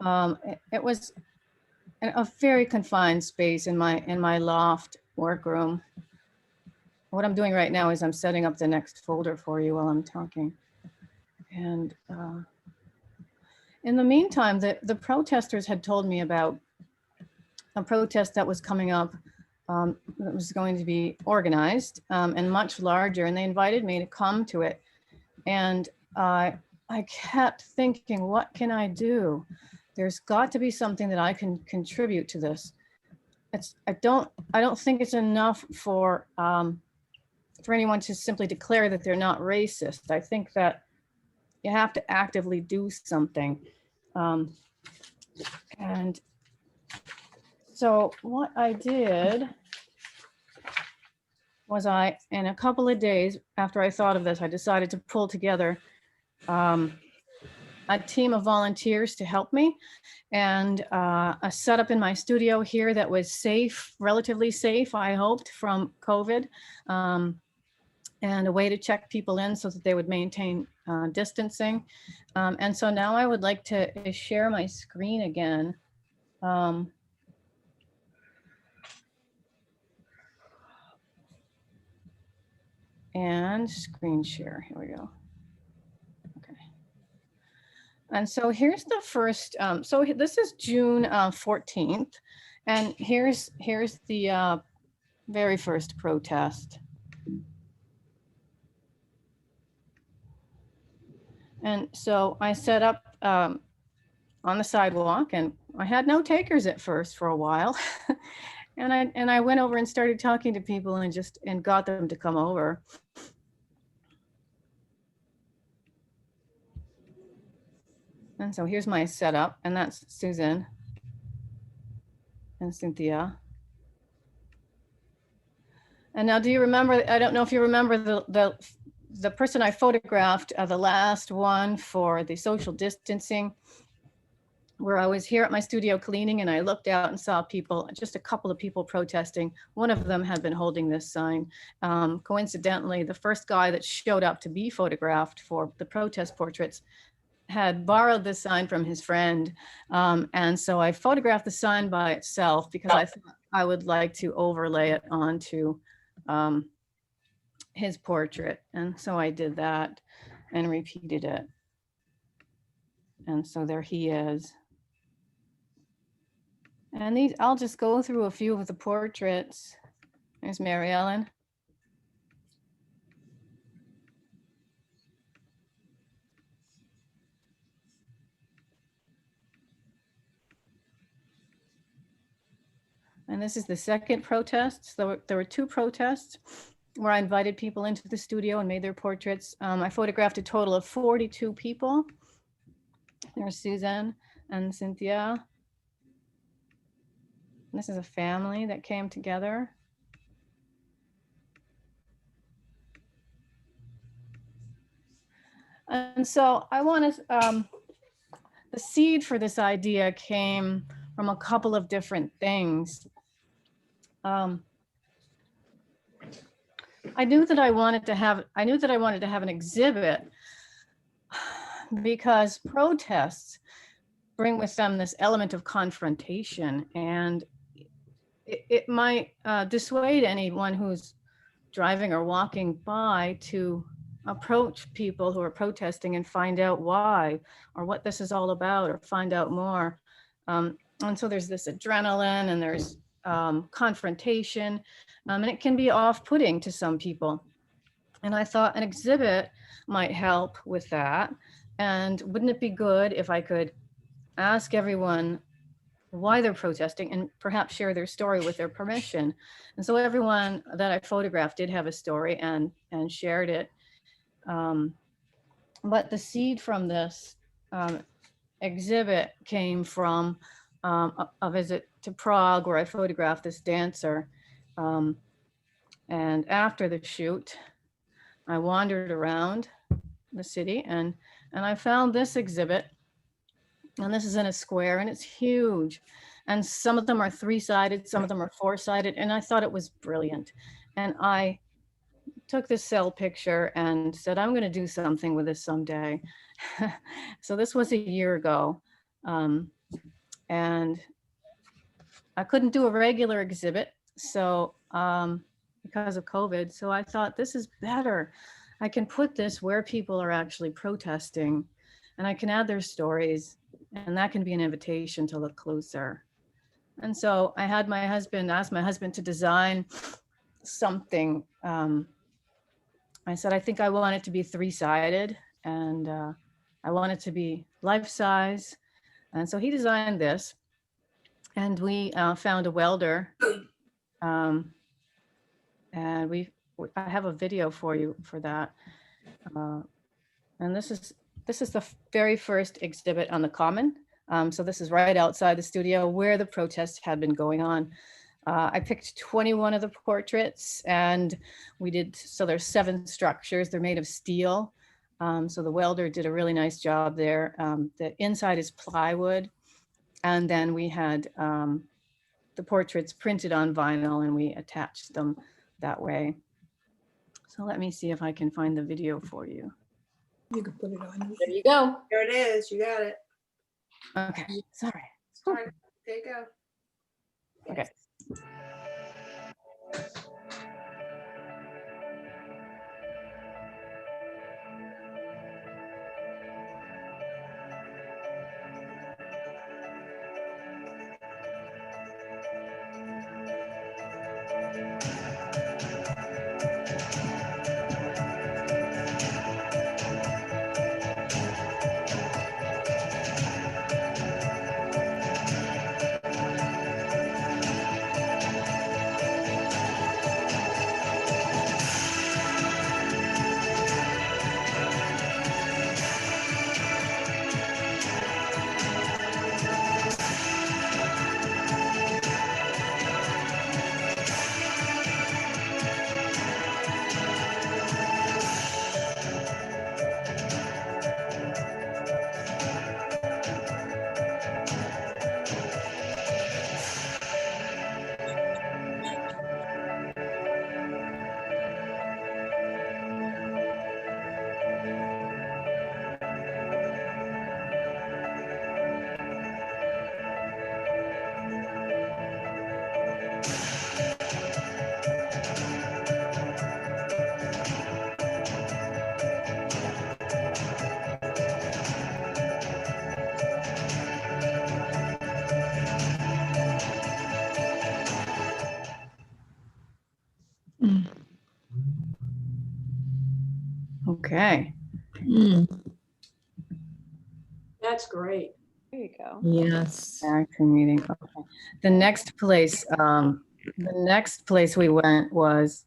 It was a very confined space in my loft workroom. What I'm doing right now is I'm setting up the next folder for you while I'm talking. And in the meantime, the protesters had told me about a protest that was coming up that was going to be organized and much larger. And they invited me to come to it. And I kept thinking, what can I do? There's got to be something that I can contribute to this. I don't think it's enough for anyone to simply declare that they're not racist. I think that you have to actively do something. And so what I did was in a couple of days after I thought of this, I decided to pull together a team of volunteers to help me, and a setup in my studio here that was safe, relatively safe, I hoped, from COVID, and a way to check people in so that they would maintain distancing. And so now I would like to share my screen again. And screen share, here we go. Okay. And so here's the first, so this is June 14th. And here's the very first protest. And so I set up on the sidewalk, and I had no takers at first for a while. and I went over and started talking to people and got them to come over. And so here's my setup, and that's Susan and Cynthia. And now, do you remember, I don't know if you remember the person I photographed, the last one for the social distancing, where I was here at my studio cleaning and I looked out and saw people, just a couple of people protesting. One of them had been holding this sign. Coincidentally, the first guy that showed up to be photographed for the protest portraits had borrowed this sign from his friend. And so I photographed the sign by itself because I thought I would like to overlay it onto his portrait. And so I did that and repeated it. And so there he is. And these, I'll just go through a few of the portraits. There's Mary Ellen. And this is the second protest. So there were 2 protests where I invited people into the studio and made their portraits. I photographed a total of 42 people. There's Susan and Cynthia. And this is a family that came together. And so I want to, the seed for this idea came from a couple of different things. I knew that I wanted to have an exhibit because protests bring with them this element of confrontation, and it might dissuade anyone who's driving or walking by to approach people who are protesting and find out why or what this is all about, or find out more. And so there's this adrenaline and there's confrontation, and it can be off-putting to some people. And I thought an exhibit might help with that. And wouldn't it be good if I could ask everyone why they're protesting and perhaps share their story with their permission? And so everyone that I photographed did have a story and shared it. But the seed from this exhibit came from a visit to Prague, where I photographed this dancer. And after the shoot, I wandered around the city and I found this exhibit. And this is in a square and it's huge. And some of them are 3-sided, some of them are 4-sided, and I thought it was brilliant. And I took this cell picture and said, I'm going to do something with this someday. So this was a year ago. And I couldn't do a regular exhibit. So because of COVID. So I thought, this is better. I can put this where people are actually protesting, and I can add their stories, and that can be an invitation to look closer. And so I had my husband, asked my husband to design something. I said, I think I want it to be 3-sided, and I want it to be life size. And so he designed this, and we found a welder. And I have a video for you for that. And this is the very first exhibit on the Common. So this is right outside the studio where the protests had been going on. I picked 21 of the portraits, and so there's 7 structures. They're made of steel. So the welder did a really nice job there. The inside is plywood. And then we had the portraits printed on vinyl, and we attached them that way. So let me see if I can find the video for you. You can put it on. There you go. There it is. You got it. Okay, sorry. Sorry. There you go. Okay. Okay. That's great. There you go. Yes. Back to meeting. Okay. The next place we went was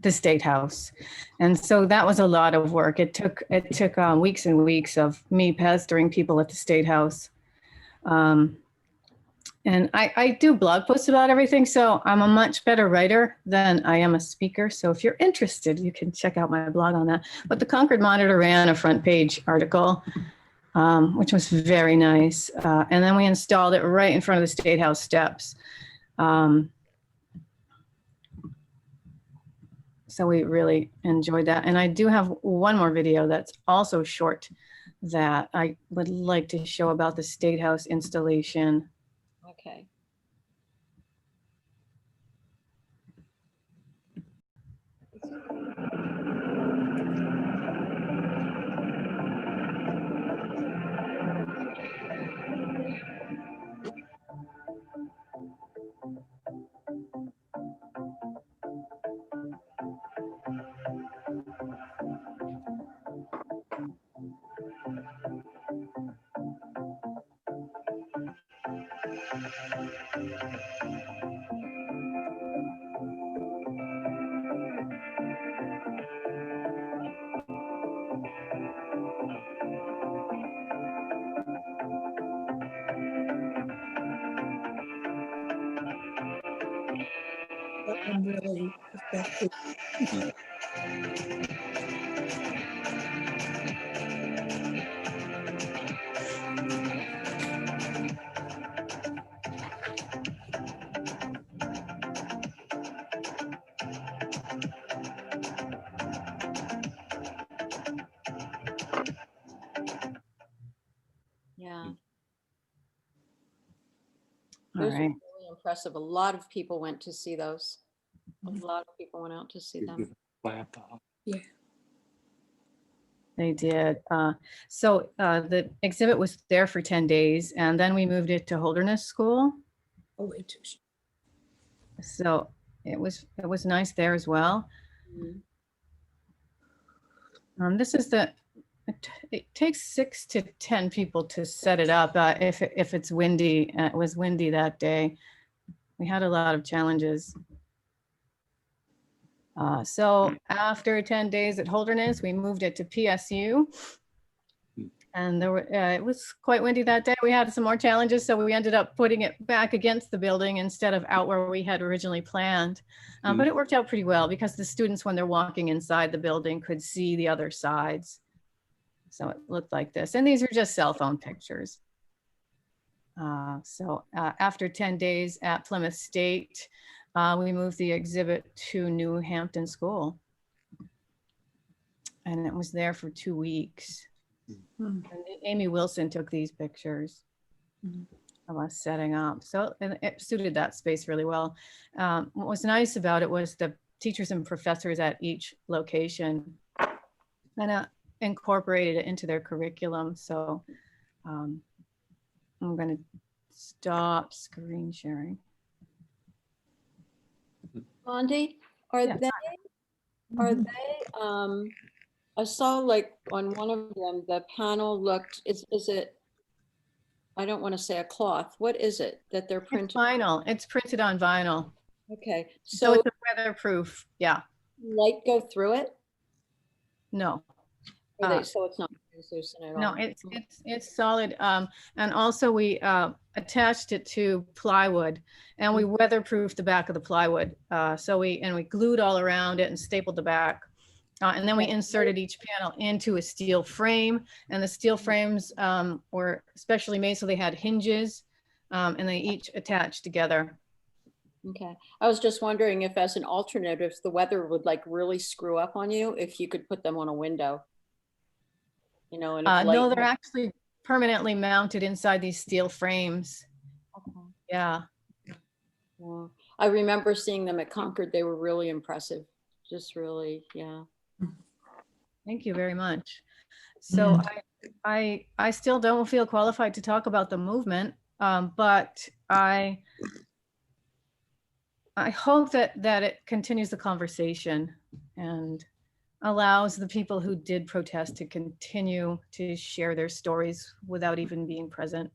the State House. And so that was a lot of work. It took weeks and weeks of me pestering people at the State House. And I do blog posts about everything, so I'm a much better writer than I am a speaker. So if you're interested, you can check out my blog on that. But the Concord Monitor ran a front page article, which was very nice. And then we installed it right in front of the State House steps. So we really enjoyed that. And I do have one more video that's also short that I would like to show about the State House installation. Okay. That one really affected. All Those are right. really impressive. A lot of people went to see those. A lot of people went out to see them. Yeah. They did. So the exhibit was there for 10 days, and then we moved it to Holderness School. Oh, wait, too. So it was nice there as well. This is it takes 6 to 10 people to set it up if it's windy. It was windy that day. We had a lot of challenges. So after 10 days at Holderness, we moved it to PSU. And it was quite windy that day. We had some more challenges, so we ended up putting it back against the building instead of out where we had originally planned. But it worked out pretty well because the students, when they're walking inside the building, could see the other sides. So it looked like this. And these are just cell phone pictures. So after 10 days at Plymouth State, we moved the exhibit to New Hampton School. And it was there for 2 weeks. And Amy Wilson took these pictures of us setting up. So and it suited that space really well. What was nice about it was the teachers and professors at each location kind of incorporated it into their curriculum. So I'm going to stop screen sharing. Maundy, are Yeah. they, I saw like on one of them, the panel looked, is it, I don't want to say a cloth. What is it that they're It's printing? vinyl. It's printed on vinyl. Okay, So so it's a weatherproof. Yeah. light go through it? No. So it's not translucent at all? No, it's solid. And also we attached it to plywood, and we weatherproofed the back of the plywood. So we glued all around it and stapled the back. And then we inserted each panel into a steel frame, and the steel frames were specially made so they had hinges, and they each attached together. Okay, I was just wondering if as an alternate, if the weather would like really screw up on you, if you could put them on a window. You know, and if No, they're actually permanently mounted inside these steel frames. Okay. Yeah. Yeah. I remember seeing them at Concord. They were really impressive. Just really, yeah. Thank you very much. So I still don't feel qualified to talk about the movement, but I hope that it continues the conversation and allows the people who did protest to continue to share their stories without even being present.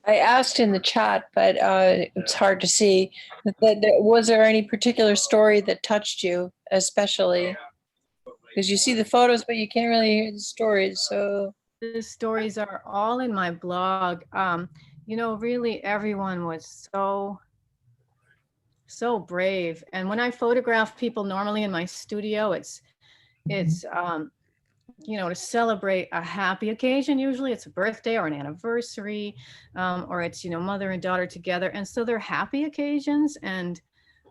I asked in the chat, but it's hard to see. Was there any particular story that touched you, especially? Because you see the photos, but you can't really hear the stories. So the stories are all in my blog. You know, really everyone was so brave. And when I photograph people normally in my studio, it's you know, to celebrate a happy occasion. Usually it's a birthday or an anniversary, or it's, you know, mother and daughter together. And so they're happy occasions. And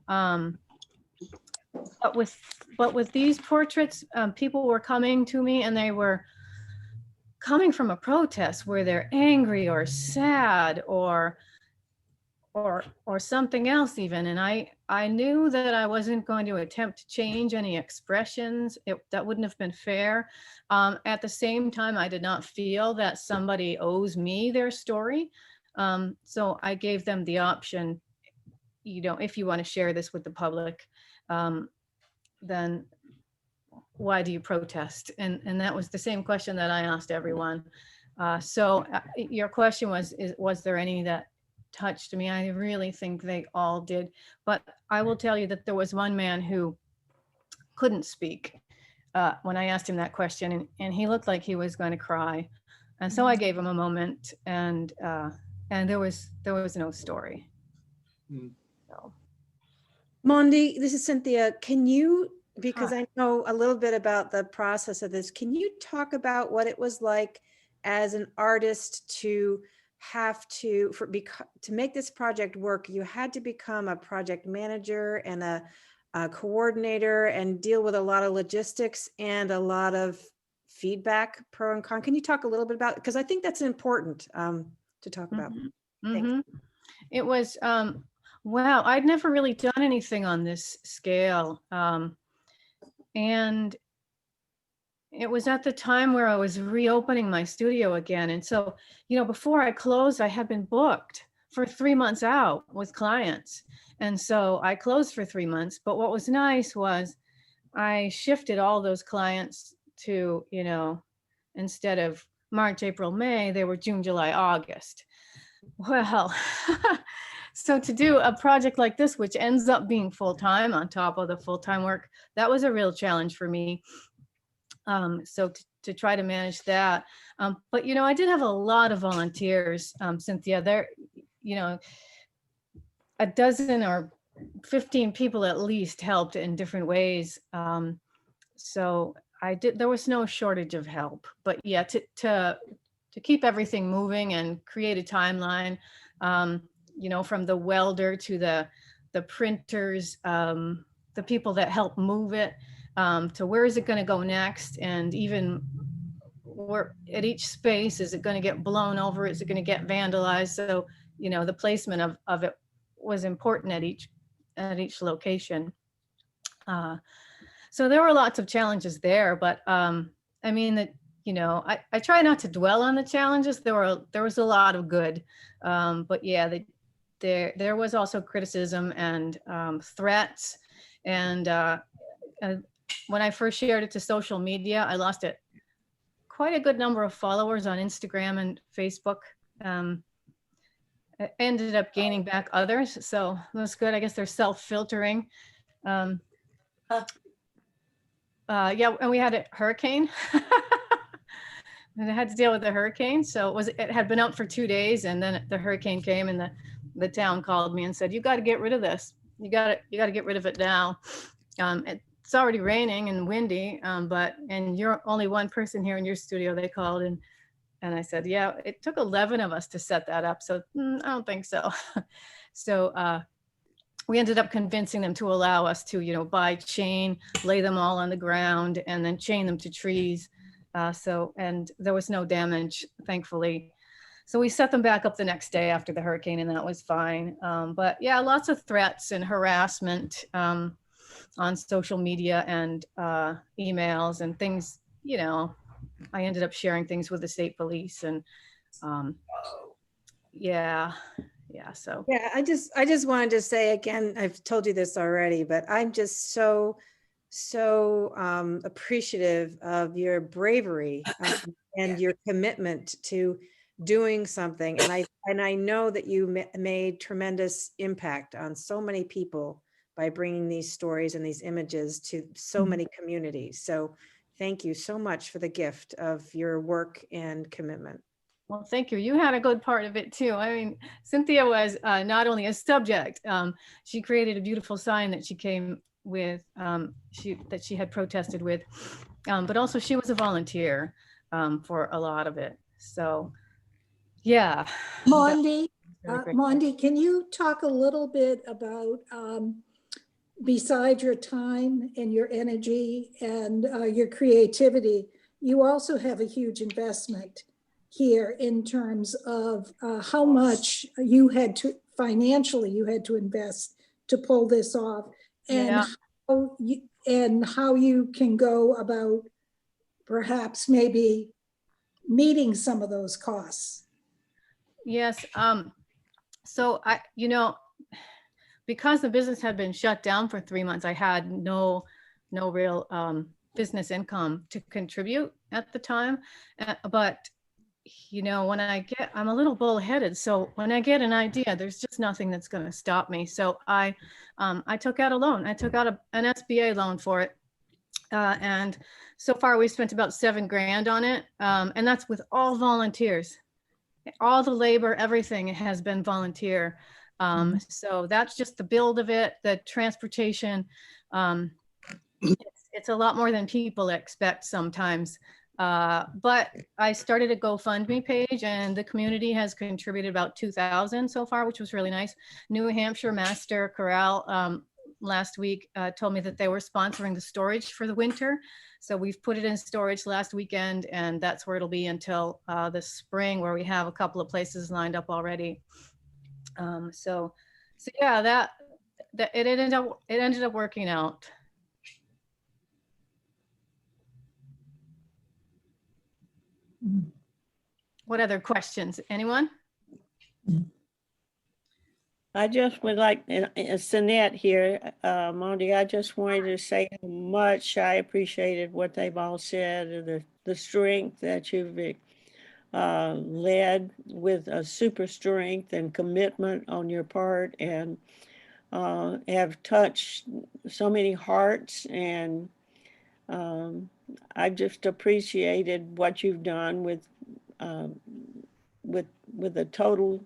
but with these portraits, people were coming to me and they were coming from a protest where they're angry or sad or something else even. And I knew that I wasn't going to attempt to change any expressions. That wouldn't have been fair. At the same time, I did not feel that somebody owes me their story. So I gave them the option, you know, if you want to share this with the public, then why do you protest? And that was the same question that I asked everyone. So your question was there any that touched me? I really think they all did. But I will tell you that there was one man who couldn't speak when I asked him that question, and he looked like he was going to cry. And so I gave him a moment, and there was no story. So. Maundy, this is Cynthia. Can you, because I know a little bit about the process of this, can you talk about what it was like as an artist to have to make this project work? You had to become a project manager and a coordinator and deal with a lot of logistics and a lot of feedback, pro and con. Can you talk a little bit about it? Because I think that's important to talk about. Mhm. It was, wow, I'd never really done anything on this scale. And it was at the time where I was reopening my studio again. And so, before I closed, I had been booked for 3 months out with clients. And so I closed for 3 months. But what was nice was I shifted all those clients to, instead of March, April, May, they were June, July, August. Well, so to do a project like this, which ends up being full-time on top of the full-time work, that was a real challenge for me. So to try to manage that. But, I did have a lot of volunteers, Cynthia. There, a dozen or 15 people at least helped in different ways. So there was no shortage of help. But yeah, to keep everything moving and create a timeline, from the welder to the printers, the people that help move it, to where is it going to go next, and even where at each space, is it going to get blown over, is it going to get vandalized? So the placement of it was important at each location. So there were lots of challenges there, but I mean that I try not to dwell on the challenges. There was a lot of good, but yeah, there was also criticism and threats, and when I first shared it to social media, I lost quite a good number of followers on Instagram and Facebook. I ended up gaining back others, so that's good. I guess they're self-filtering. Yeah, and we had a hurricane. And I had to deal with the hurricane. So it had been up for 2 days, and then the hurricane came, and the town called me and said, "You got to get rid of this. You got to get rid of it now. It's already raining and windy, and you're only one person here in your studio," they called, and I said, "Yeah, it took 11 of us to set that up, so I don't think so." So we ended up convincing them to allow us to, buy chain, lay them all on the ground, and then chain them to trees. And there was no damage, thankfully. So we set them back up the next day after the hurricane, and that was fine. But yeah, lots of threats and harassment on social media and emails and things. I ended up sharing things with the state police, and yeah. So yeah, I just wanted to say again, I've told you this already, but I'm just so appreciative of your bravery and your commitment to doing something. And I know that you made tremendous impact on so many people by bringing these stories and these images to so many communities. So thank you so much for the gift of your work and commitment. Well, thank you. You had a good part of it too. I mean, Cynthia was not only a subject, she created a beautiful sign that she came with, that she had protested with, but also she was a volunteer for a lot of it. So yeah. Maundy, can you talk a little bit about, besides your time and your energy and your creativity, you also have a huge investment here in terms of how much you had to financially invest to pull this off, and how you can go about perhaps maybe meeting some of those costs. Yes. So because the business had been shut down for 3 months, I had no real business income to contribute at the time. But when I'm a little bullheaded. So when I get an idea, there's just nothing that's going to stop me. So I took out a loan. I took out an SBA loan for it. And so far we spent about $7 grand on it. And that's with all volunteers. All the labor, everything has been volunteer. So that's just the build of it, the transportation. It's a lot more than people expect sometimes. But I started a GoFundMe page, and the community has contributed about 2,000 so far, which was really nice. New Hampshire Master Corral last week told me that they were sponsoring the storage for the winter. So we've put it in storage last weekend, and that's where it'll be until the spring, where we have a couple of places lined up already. So yeah, that it ended up working out. What other questions? Anyone? I just would like, it's Annette here, Maundy, I just wanted to say how much I appreciated what they've all said, and the strength that you've led with a super strength and commitment on your part, and have touched so many hearts, and I just appreciated what you've done with a total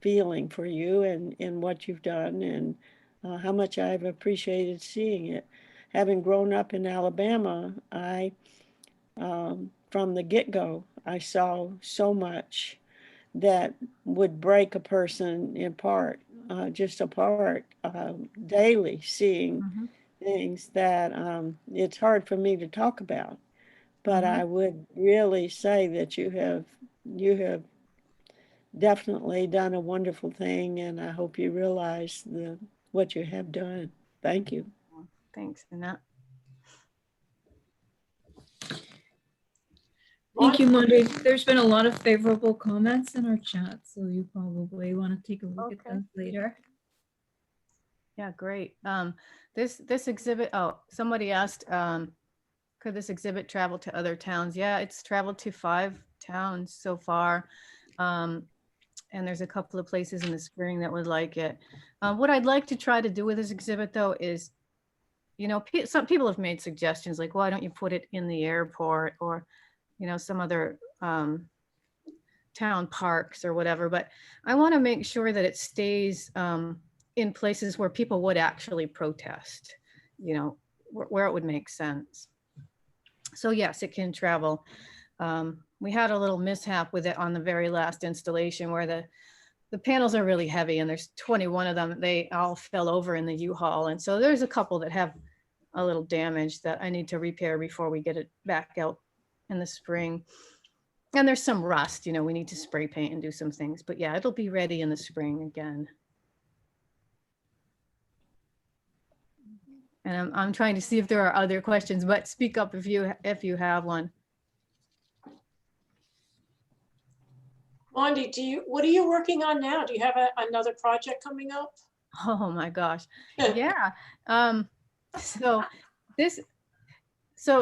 feeling for you and what you've done, and how much I've appreciated seeing it. Having grown up in Alabama, I from the get-go, I saw so much that would break a person just apart, daily, seeing things that it's hard for me to talk about. But I would really say that you have definitely done a wonderful thing, and I hope you realize what you have done. Thank you. Thanks, Annette. Thank you, Maundy. There's been a lot of favorable comments in our chat, so you probably want to take a look at those later. Yeah, great. This exhibit, oh, somebody asked, could this exhibit travel to other towns? Yeah, it's traveled to 5 towns so far. And there's a couple of places in the spring that would like it. What I'd like to try to do with this exhibit, though, is, you know, some people have made suggestions like, why don't you put it in the airport, or, you know, some other town parks or whatever. But I want to make sure that it stays in places where people would actually protest, you know, where it would make sense. So yes, it can travel. We had a little mishap with it on the very last installation where the panels are really heavy, and there's 21 of them. They all fell over in the U-Haul. And so there's a couple that have a little damage that I need to repair before we get it back out in the spring. And there's some rust, you know, we need to spray paint and do some things, but yeah, it'll be ready in the spring again. And I'm trying to see if there are other questions, but speak up if you have one. Maundy, what are you working on now? Do you have another project coming up? Oh my gosh. Yeah. So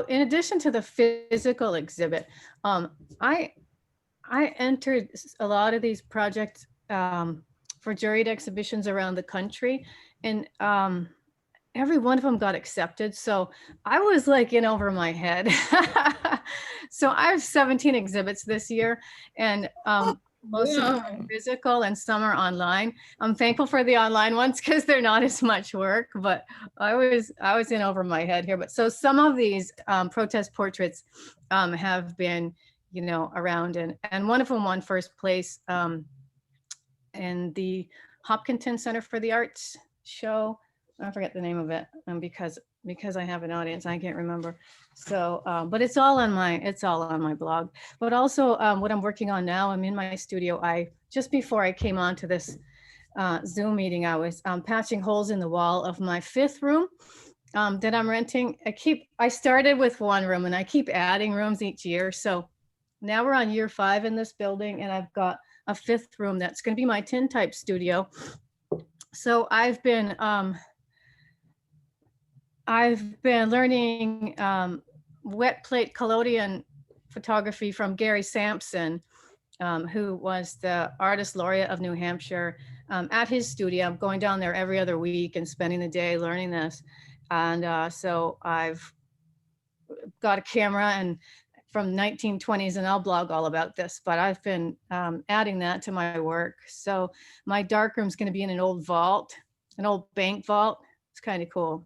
in addition to the physical exhibit, I entered a lot of these projects for juried exhibitions around the country, and every one of them got accepted. So I was like in over my head. So I have 17 exhibits this year, and most of them are physical and some are online. I'm thankful for the online ones because they're not as much work, but I was in over my head here. But so some of these protest portraits have been, you know, around, and one of them won first place in the Hopkinton Center for the Arts show. I forget the name of it, because I have an audience, I can't remember. So, but it's all on my blog. But also, what I'm working on now, I'm in my studio. Just before I came on to this Zoom meeting, I was patching holes in the wall of my 5th room that I'm renting. I started with 1 room, and I keep adding rooms each year. So now we're on year 5 in this building, and I've got a 5th room that's going to be my tintype studio. So I've been learning wet plate collodion photography from Gary Sampson, who was the artist laureate of New Hampshire, at his studio. I'm going down there every other week and spending the day learning this. And so I've got a camera and from 1920s, and I'll blog all about this, but I've been adding that to my work. So my darkroom is going to be in an old vault, an old bank vault. It's kind of cool.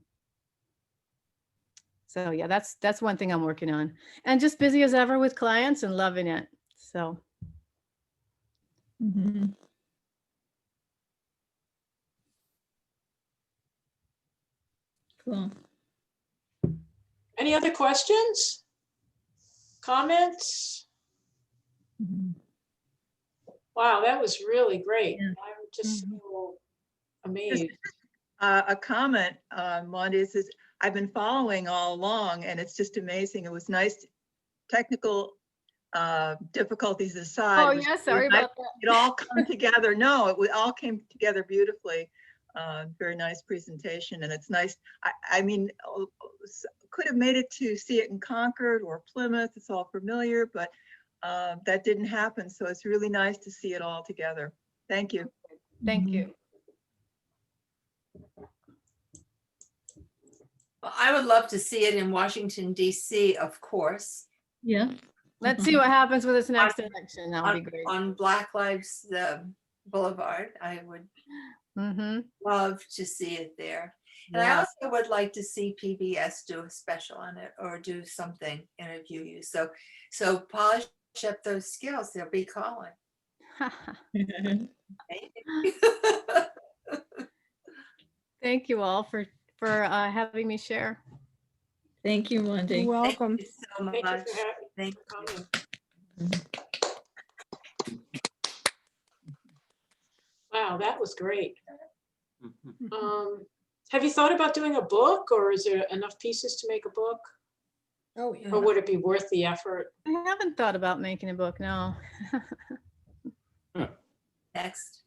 So yeah, that's one thing I'm working on, and just busy as ever with clients and loving it. So. Cool. Any other questions? Comments? Wow, that was really great. Yeah. I'm just Mhm. so amazed. A comment, Maundy, is I've been following all along, and it's just amazing. It was nice, technical difficulties aside. Oh, it was yeah, really sorry nice. about that. It all come together. No, it all came together beautifully. Very nice presentation, and it's nice. I mean, could have made it to see it in Concord or Plymouth. It's all familiar, but that didn't happen. So it's really nice to see it all together. Thank you. Thank you. Well, I would love to see it in Washington, DC, of course. Yeah. Let's see what happens with this next On- election. That would be great. On Black Lives Boulevard. I would Mm-hmm. love to see it there. And I Yeah. also would like to see PBS do a special on it or do something, interview you. So polish up those skills. They'll be calling. Thank you all for having me share. Thank you, Wendy. You're welcome. Thank you so Thank you much. for Thank coming. Wow, that was great. Have you thought about doing a book, or is there enough pieces to make a book? Oh, yeah. Or would it be worth the effort? I haven't thought about making a book, no. Next.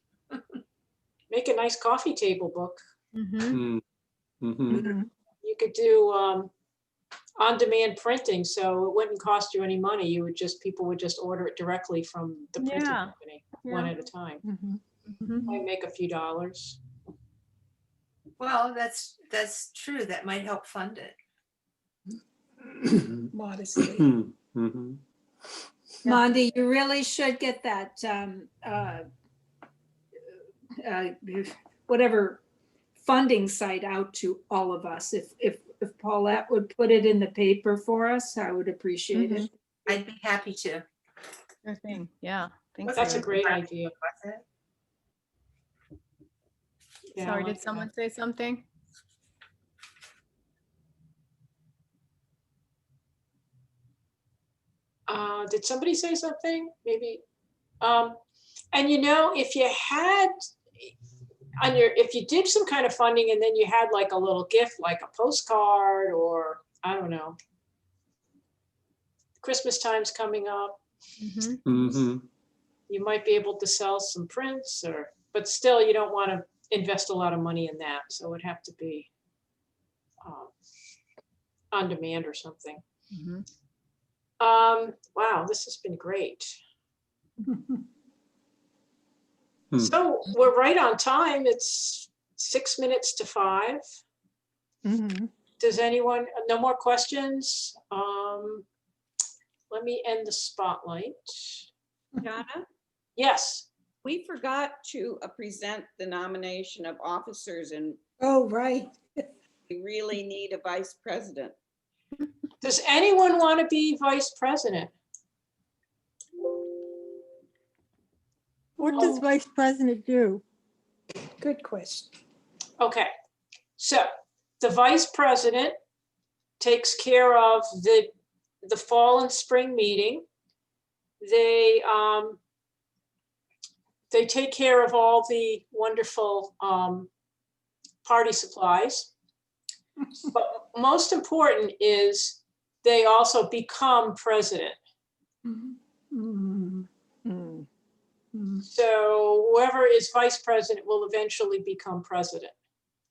Make a nice coffee table book. Mm-hmm. You could do on-demand printing, so it wouldn't cost you any money. People would just order it directly from the printing Yeah. company, one at a time. Mm-hmm. Might make a few dollars. Well, that's true. That might help fund it. Modestly. Maundy, you really should get that, whatever funding site out to all of us. If Paulette would put it in the paper for us, I would appreciate it. I'd be happy to. Sure thing. Yeah. Thanks. That's a great idea. Yeah, I Sorry, like did someone say something? Did somebody say something? Maybe. And if you had if you did some kind of funding and then you had like a little gift, like a postcard, or I don't know, Christmas time's coming up. You might be able to sell some prints, but still you don't want to invest a lot of money in that. So it would have to be on demand or something. Wow, this has been great. So we're right on time. It's 6 minutes to 5. Does anyone, no more questions? Let me end the spotlight. Donna, Yes. we forgot to present the nomination of officers, and Oh, right. we really need a vice president. Does anyone want to be vice president? What does vice president do? Good question. Okay, so the vice president takes care of the fall and spring meeting. They take care of all the wonderful party supplies. But most important is they also become president. So whoever is vice president will eventually become president.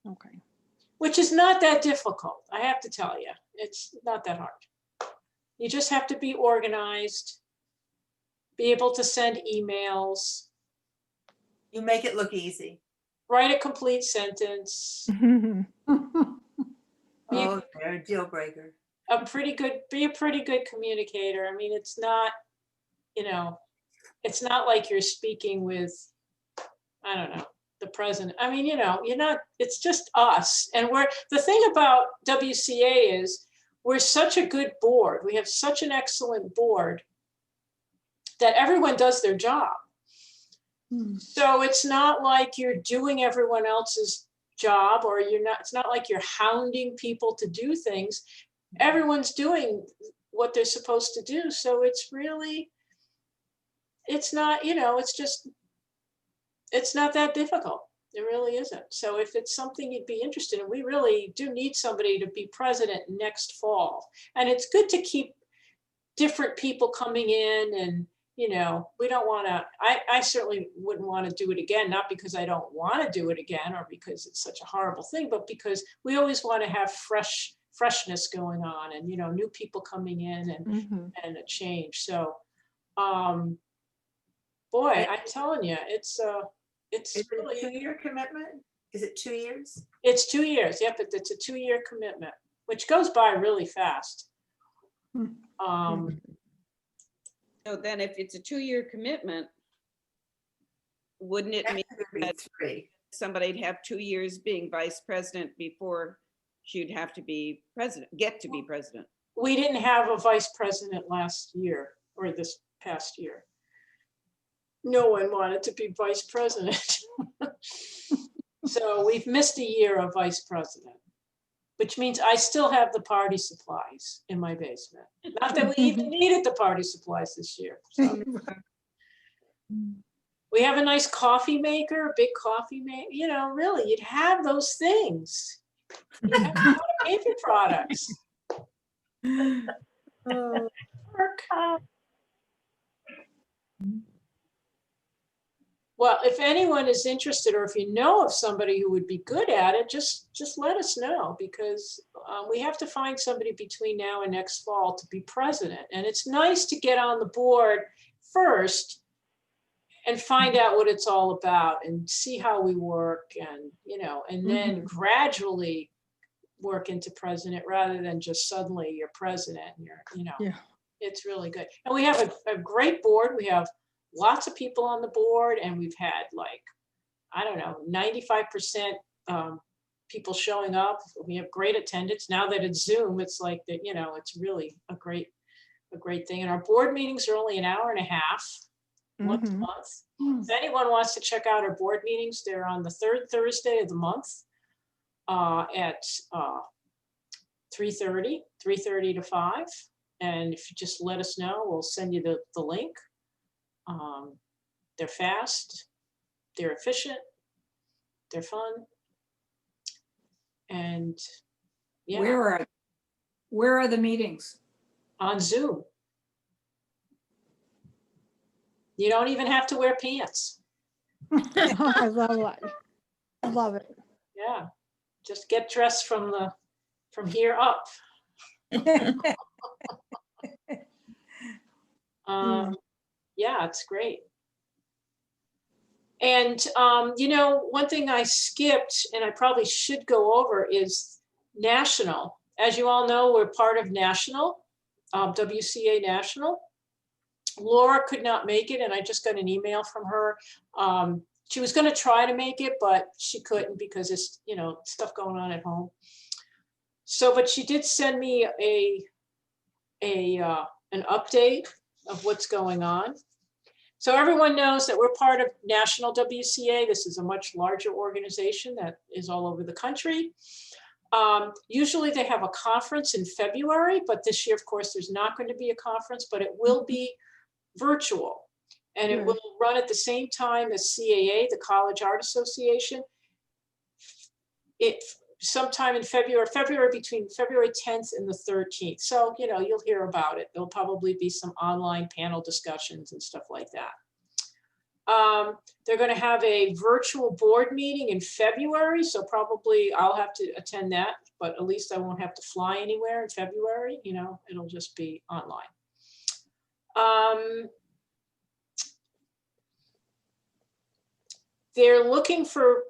Okay. Which is not that difficult, I have to tell you. It's not that hard. You just have to be organized, be able to send emails. You make it look easy. Write a complete sentence. Oh, they're a deal breaker. Be a pretty good communicator. I mean, it's not, it's not like you're speaking with, I don't know, the president. I mean, you're not, it's just us. And the thing about WCA is we're such a good board. We have such an excellent board that everyone does their job. So it's not like you're doing everyone else's job, or it's not like you're hounding people to do things. Everyone's doing what they're supposed to do. So it's really, it's not, it's not that difficult. It really isn't. So if it's something you'd be interested in, we really do need somebody to be president next fall. And it's good to keep different people coming in, and, we don't want to, I certainly wouldn't want to do it again, not because I don't want to do it again or because it's such a horrible thing, but because we always want to have freshness going on and, new people coming in and a change. So, boy, I'm telling you, it's really a 2-year commitment. Is it 2 years? It's 2 years. Yep, it's a 2-year commitment, which goes by really fast. So then if it's a 2-year commitment, wouldn't it mean that somebody'd have 2 years being vice president before she'd have to be president, get to be president? We didn't have a vice president last year or this past year. No one wanted to be vice president. So we've missed a year of vice president, which means I still have the party supplies in my basement. Not that we even needed the party supplies this year. So. We have a nice coffee maker, a big coffee maker, really, you'd have those things. You have a lot of paper products. Well, if anyone is interested, or if you know of somebody who would be good at it, just let us know, because we have to find somebody between now and next fall to be president. And it's nice to get on the board first and find out what it's all about and see how we work, and and then gradually work into president, rather than just suddenly you're president and you're, it's really good. And we have a great board. We have lots of people on the board, and we've had 95% people showing up. We have great attendance. Now that it's Zoom, it's like that, it's really a great thing. And our board meetings are only an hour and a half once a month. If anyone wants to check out our board meetings, they're on the third Thursday of the month at 3:30 to 5. And if you just let us know, we'll send you the link. They're fast, they're efficient, they're fun. And yeah. Where are the meetings? On Zoom. You don't even have to wear pants. I love it. I love it. Yeah, just get dressed from here up. Yeah, it's great. And one thing I skipped, and I probably should go over, is national. As you all know, we're part of national, WCA National. Laura could not make it, and I just got an email from her. She was going to try to make it, but she couldn't because it's stuff going on at home. So, but she did send me an update of what's going on. So everyone knows that we're part of National WCA. This is a much larger organization that is all over the country. Usually they have a conference in February, but this year, of course, there's not going to be a conference, but it will be virtual. And it will run at the same time as CAA, the College Art Association. Sometime in February between February 10th and the 13th. So, you'll hear about it. There'll probably be some online panel discussions and stuff like that. They're going to have a virtual board meeting in February. So probably I'll have to attend that, but at least I won't have to fly anywhere in February. It'll just be online. They're looking for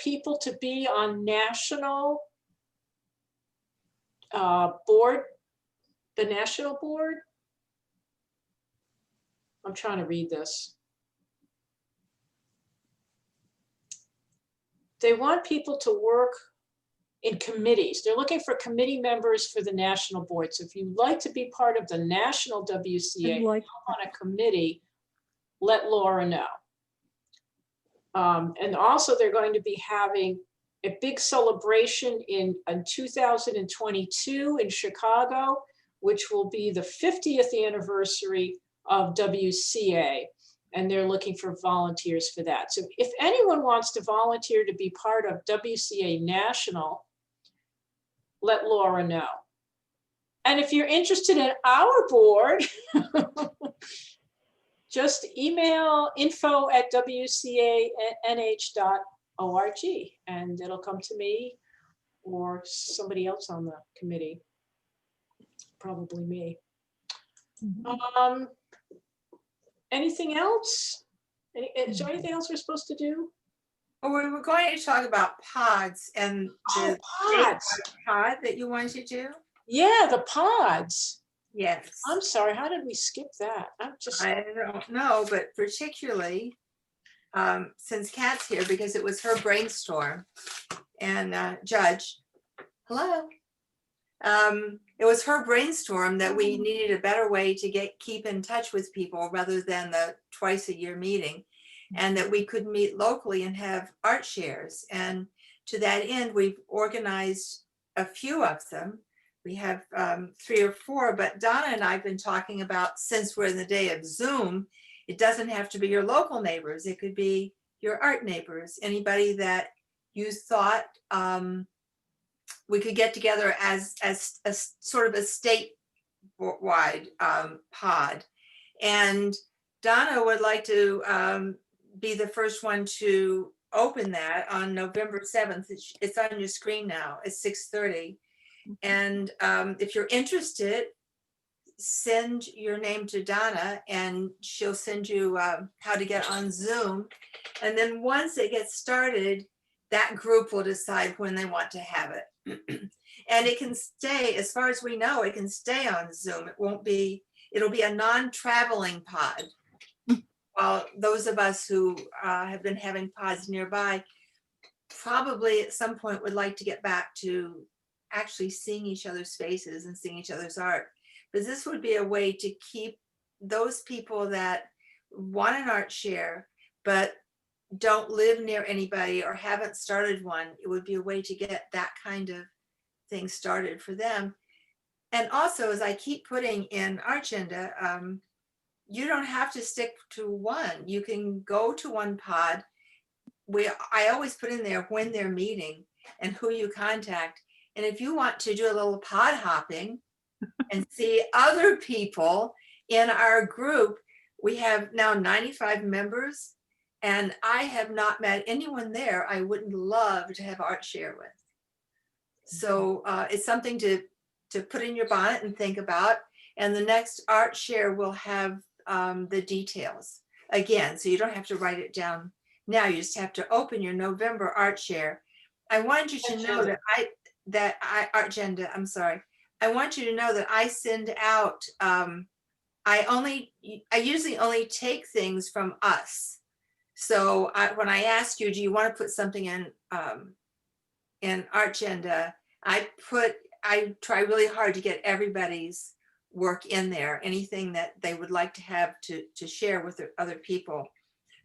people to be on national board, the national board. I'm trying to read this. They want people to work in committees. They're looking for committee members for the national board. So if you'd like to be part of the national WCA on a committee, let Laura know. And also they're going to be having a big celebration in 2022 in Chicago, which will be the 50th anniversary of WCA, and they're looking for volunteers for that. So if anyone wants to volunteer to be part of WCA National, let Laura know. And if you're interested in our board, just email info@wcanh.org and it'll come to me or somebody else on the committee, probably me. Anything else? Is there anything else we're supposed to do? Well, we were going to talk about pods and the pods. pod that you wanted to do. Yeah, the pods. Yes. I'm sorry, how did we skip that? I don't know, but particularly since Kat's here, because it was her brainstorm, and Judge, hello. It was her brainstorm that we needed a better way to keep in touch with people rather than the twice a year meeting, and that we could meet locally and have art shares. And to that end, we've organized a few of them. We have 3 or 4, but Donna and I have been talking about, since we're in the day of Zoom, it doesn't have to be your local neighbors. It could be your art neighbors, anybody that you thought we could get together as a sort of a statewide pod. And Donna would like to be the first one to open that on November 7th. It's on your screen now. It's 6:30. And if you're interested, send your name to Donna and she'll send you how to get on Zoom. And then once it gets started, that group will decide when they want to have it. And it can stay, as far as we know, it can stay on Zoom. It'll be a non-traveling pod. While those of us who have been having pods nearby probably at some point would like to get back to actually seeing each other's faces and seeing each other's art. But this would be a way to keep those people that want an art share, but don't live near anybody or haven't started one. It would be a way to get that kind of thing started for them. And also, as I keep putting in Artgenda, you don't have to stick to one. You can go to one pod. I always put in there when they're meeting and who you contact. And if you want to do a little pod hopping and see other people in our group, we have now 95 members, and I have not met anyone there I wouldn't love to have art share with. So it's something to put in your bonnet and think about. And the next art share will have the details again, so you don't have to write it down now. You just have to open your November art share. I want you to know that Artgenda, I'm sorry. I want you to know that I send out, I usually only take things from us. So when I ask you, do you want to put something in Artgenda, I try really hard to get everybody's work in there, anything that they would like to have to share with other people.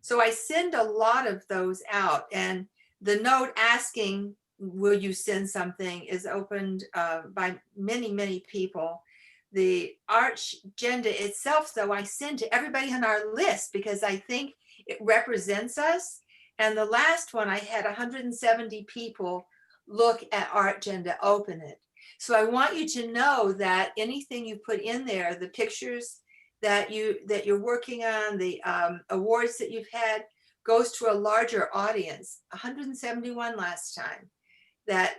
So I send a lot of those out, and the note asking, will you send something, is opened by many, many people. The Artgenda itself, though, I send to everybody on our list because I think it represents us. And the last one, I had 170 people look at Artgenda, open it. So I want you to know that anything you put in there, the pictures that you're working on, the awards that you've had, goes to a larger audience. 171 last time that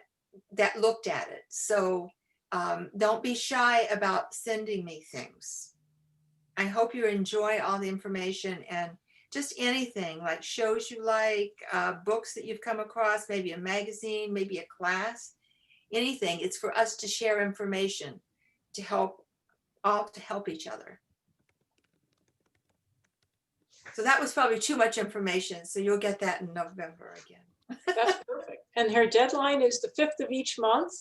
looked at it. So don't be shy about sending me things. I hope you enjoy all the information, and just anything like shows you like, books that you've come across, maybe a magazine, maybe a class, anything. It's for us to share information to help each other. So that was probably too much information. So you'll get that in November again. That's perfect. And her deadline is the 5th of each month.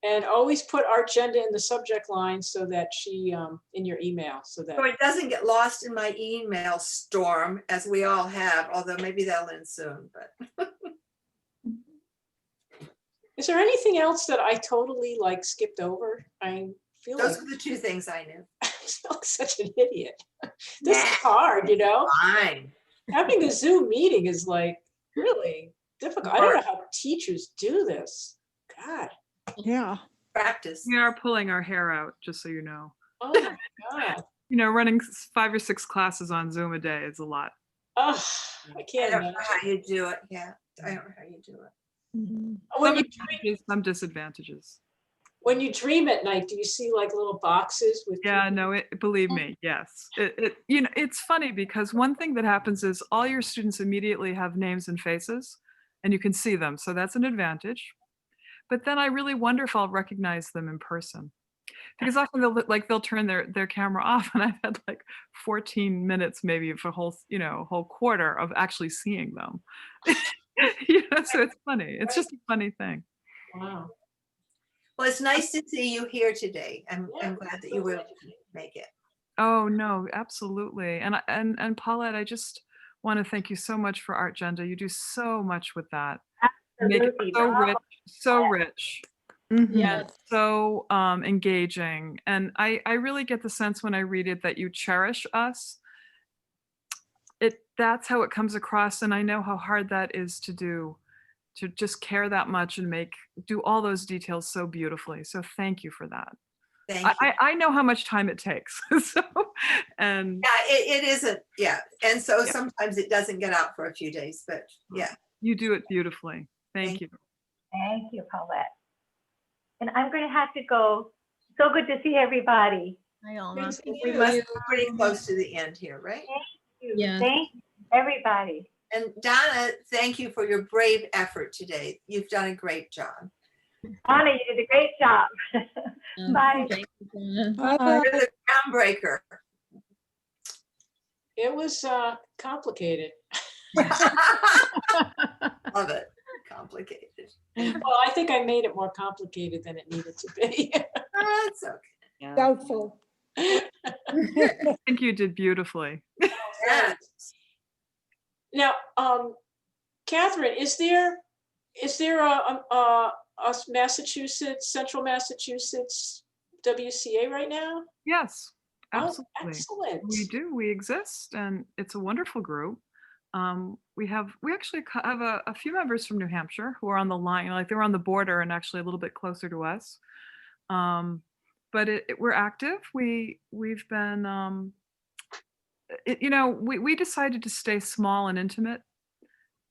And always put Artgenda in the subject line so that she, in your email, so it doesn't get lost in my email storm, as we all have, although maybe that'll end soon, but. Is there anything else that I totally skipped over? I feel those are the 2 things I knew. sound like such an idiot. This is hard, you know? Fine. Having a Zoom meeting is like really difficult. I don't know how teachers do this. God. Yeah. Practice. We are pulling our hair out, just so you know. Oh my God. You know, running 5 or 6 classes on Zoom a day is a lot. Oh, I I can't don't know imagine. how you do it. Yeah, I don't know how you do it. Mhm. When Some you, advantages, some disadvantages. when you dream at night, do you see like little boxes with? Yeah, no, believe me, yes. You know, it's funny because one thing that happens is all your students immediately have names and faces and you can see them. So that's an advantage. But then I really wonder if I'll recognize them in person. Because often they'll turn their camera off and I've had like 14 minutes maybe for whole quarter of actually seeing them. You know, so it's funny. It's just a funny thing. Wow. Well, it's nice to see you here today. I'm glad that you so will glad. make it. Oh no, absolutely. And Paulette, I just want to thank you so much for Art Agenda. You do so much with that. Make it Absolutely. so Bravo. rich, so rich. Mhm. So engaging. And I really get the sense when I read it that you cherish us. That's how it comes across. And I know how hard that is to do, to just care that much and do all those details so beautifully. So thank you for that. Thank you. I know how much time it takes. And Yeah, it isn't. Yeah. And so Yeah. sometimes it doesn't get out for a few days, but yeah. you do it beautifully. Thank you. Thank you, Paulette. And I'm going to have to go. So good to see everybody. Hi, Alma. We must be pretty close to the end here, right? Thank you. Yes. Thank you, everybody. And Donna, thank you for your brave effort today. You've done a great job. Anna, you did a great job. Bye. Thank you, Donna. Bye-bye. You're the groundbreaker. It was complicated. Love it. Complicated. Well, I think I made it more complicated than it needed to be. That's okay. Doubtful. I think you did beautifully. Yeah. Now, Catherine, is there a Massachusetts, Central Massachusetts WCA right now? Yes, Oh, absolutely. excellent. We do. We exist, and it's a wonderful group. We actually have a few members from New Hampshire who are on the line, like they're on the border and actually a little bit closer to us. But we're active. We've been, we decided to stay small and intimate,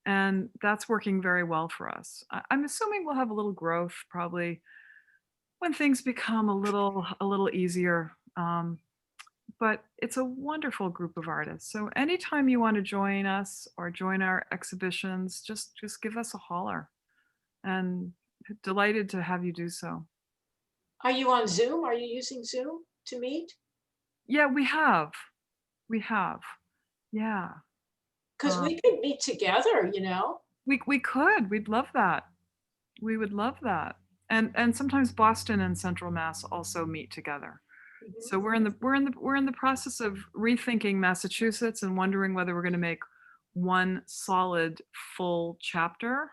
and that's working very well for us. I'm assuming we'll have a little growth probably when things become a little easier. But it's a wonderful group of artists. So anytime you want to join us or join our exhibitions, just give us a holler. And delighted to have you do so. Are you on Zoom? Are you using Zoom to meet? Yeah, we have. Yeah. Because we could meet together, you know? We could. We'd love that. We would love that. And sometimes Boston and Central Mass also meet together. So we're in the process of rethinking Massachusetts and wondering whether we're going to make one solid full chapter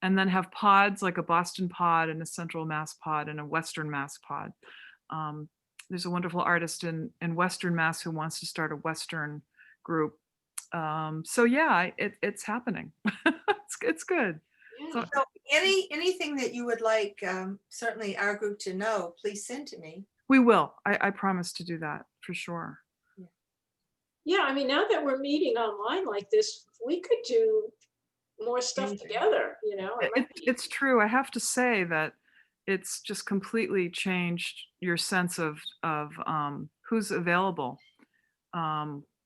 and then have pods, like a Boston pod and a Central Mass pod and a Western Mass pod. There's a wonderful artist in Western Mass who wants to start a Western group. So yeah, it's happening. It's good. Yeah. So anything that you would like, certainly our group to know, please send to me. We will. I promise to do that for sure. Yeah, I mean, now that we're meeting online like this, we could do more stuff together, you know? It's true. I have to say that it's just completely changed your sense of who's available.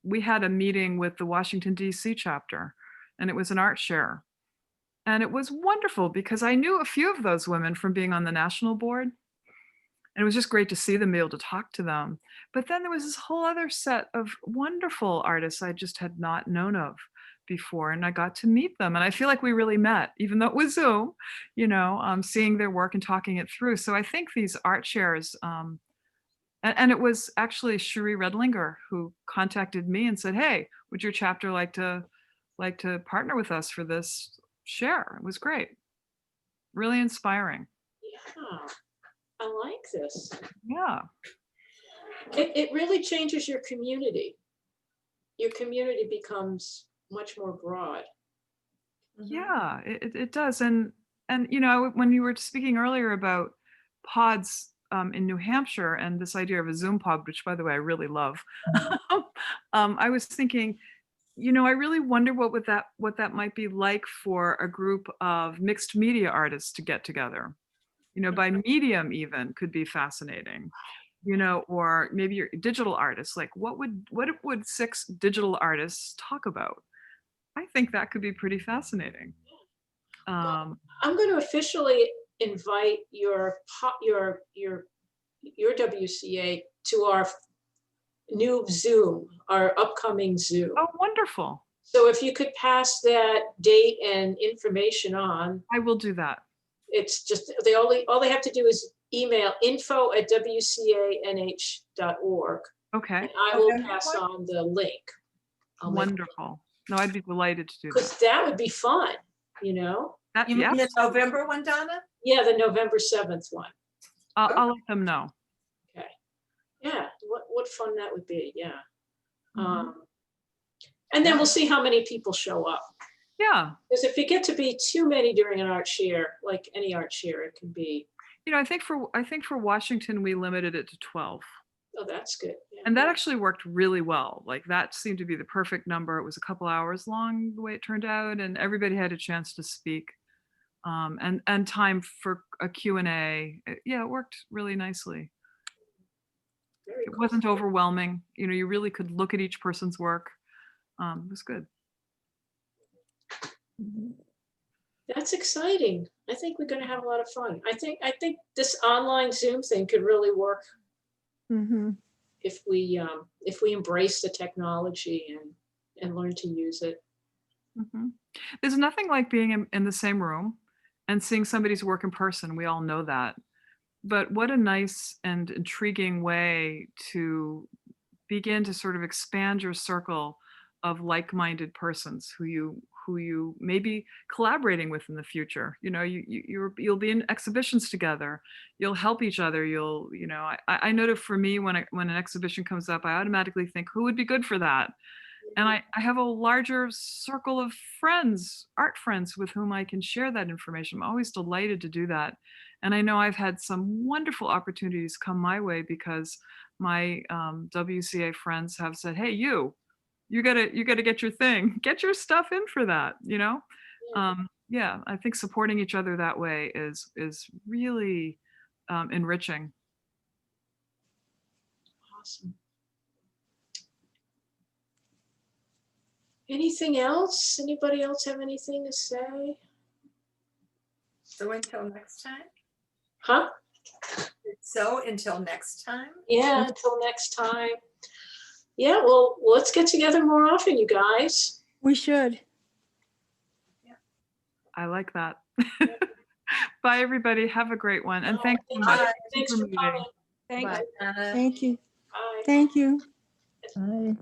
We had a meeting with the Washington, D.C. chapter, and it was an art share. And it was wonderful because I knew a few of those women from being on the national board. And it was just great to see them, be able to talk to them. But then there was this whole other set of wonderful artists I just had not known of before. And I got to meet them. And I feel like we really met, even though it was Zoom, seeing their work and talking it through. So I think these art shares, and it was actually Cherie Redlinger who contacted me and said, hey, would your chapter like to partner with us for this share? It was great. Really inspiring. Yeah. I like this. Yeah. It really changes your community. Your community becomes much more broad. Yeah, it does. And you know, when you were speaking earlier about pods in New Hampshire and this idea of a Zoom pod, which by the way, I really love, I was thinking, you know, I really wonder what that might be like for a group of mixed media artists to get together. You know, by medium even could be fascinating. You know, or maybe you're digital artists. Like, what would 6 digital artists talk about? I think that could be pretty fascinating. I'm going to officially invite your WCA to our new Zoom, our upcoming Zoom. Oh, wonderful. So if you could pass that date and information on. I will do that. It's just, all they have to do is email info@wcanh.org. Okay. And I will pass on the link. Wonderful. No, I'd be delighted to do Because that. that would be fun, you know? You mean the November one, Donna? Yeah, the November 7th one. I'll let them know. Okay. Yeah, what fun that would be, yeah. And then we'll see how many people show up. Yeah. Because if you get to be too many during an art share, like any art share, it can be. You know, I think for Washington, we limited it to 12. Oh, that's good. Yeah. And that actually worked really well. Like that seemed to be the perfect number. It was a couple hours long the way it turned out, and everybody had a chance to speak. And time for a Q&A. Yeah, it worked really nicely. It wasn't overwhelming. You know, you really could look at each person's work. It was good. That's exciting. I think we're going to have a lot of fun. I think this online Zoom thing could really work if we embrace the technology and learn to use it. There's nothing like being in the same room and seeing somebody's work in person. We all know that. But what a nice and intriguing way to begin to sort of expand your circle of like-minded persons who you may be collaborating with in the future. You know, you'll be in exhibitions together. You'll help each other. I know that for me, when an exhibition comes up, I automatically think, who would be good for that? And I have a larger circle of friends, art friends, with whom I can share that information. I'm always delighted to do that. And I know I've had some wonderful opportunities come my way because my WCA friends have said, hey, you gotta get your thing, get your stuff in for that, you know? Yeah, I think supporting each other that way is really enriching. Awesome. Anything else? Anybody else have anything to say? So until next time? Huh? So until next time? Yeah, until next time. Yeah, well, let's get together more often, you guys. We should. I like that. Bye, everybody. Have a great one. And thanks so much. Thanks for coming. Thank you. Thank you. Bye. Thank you. Bye.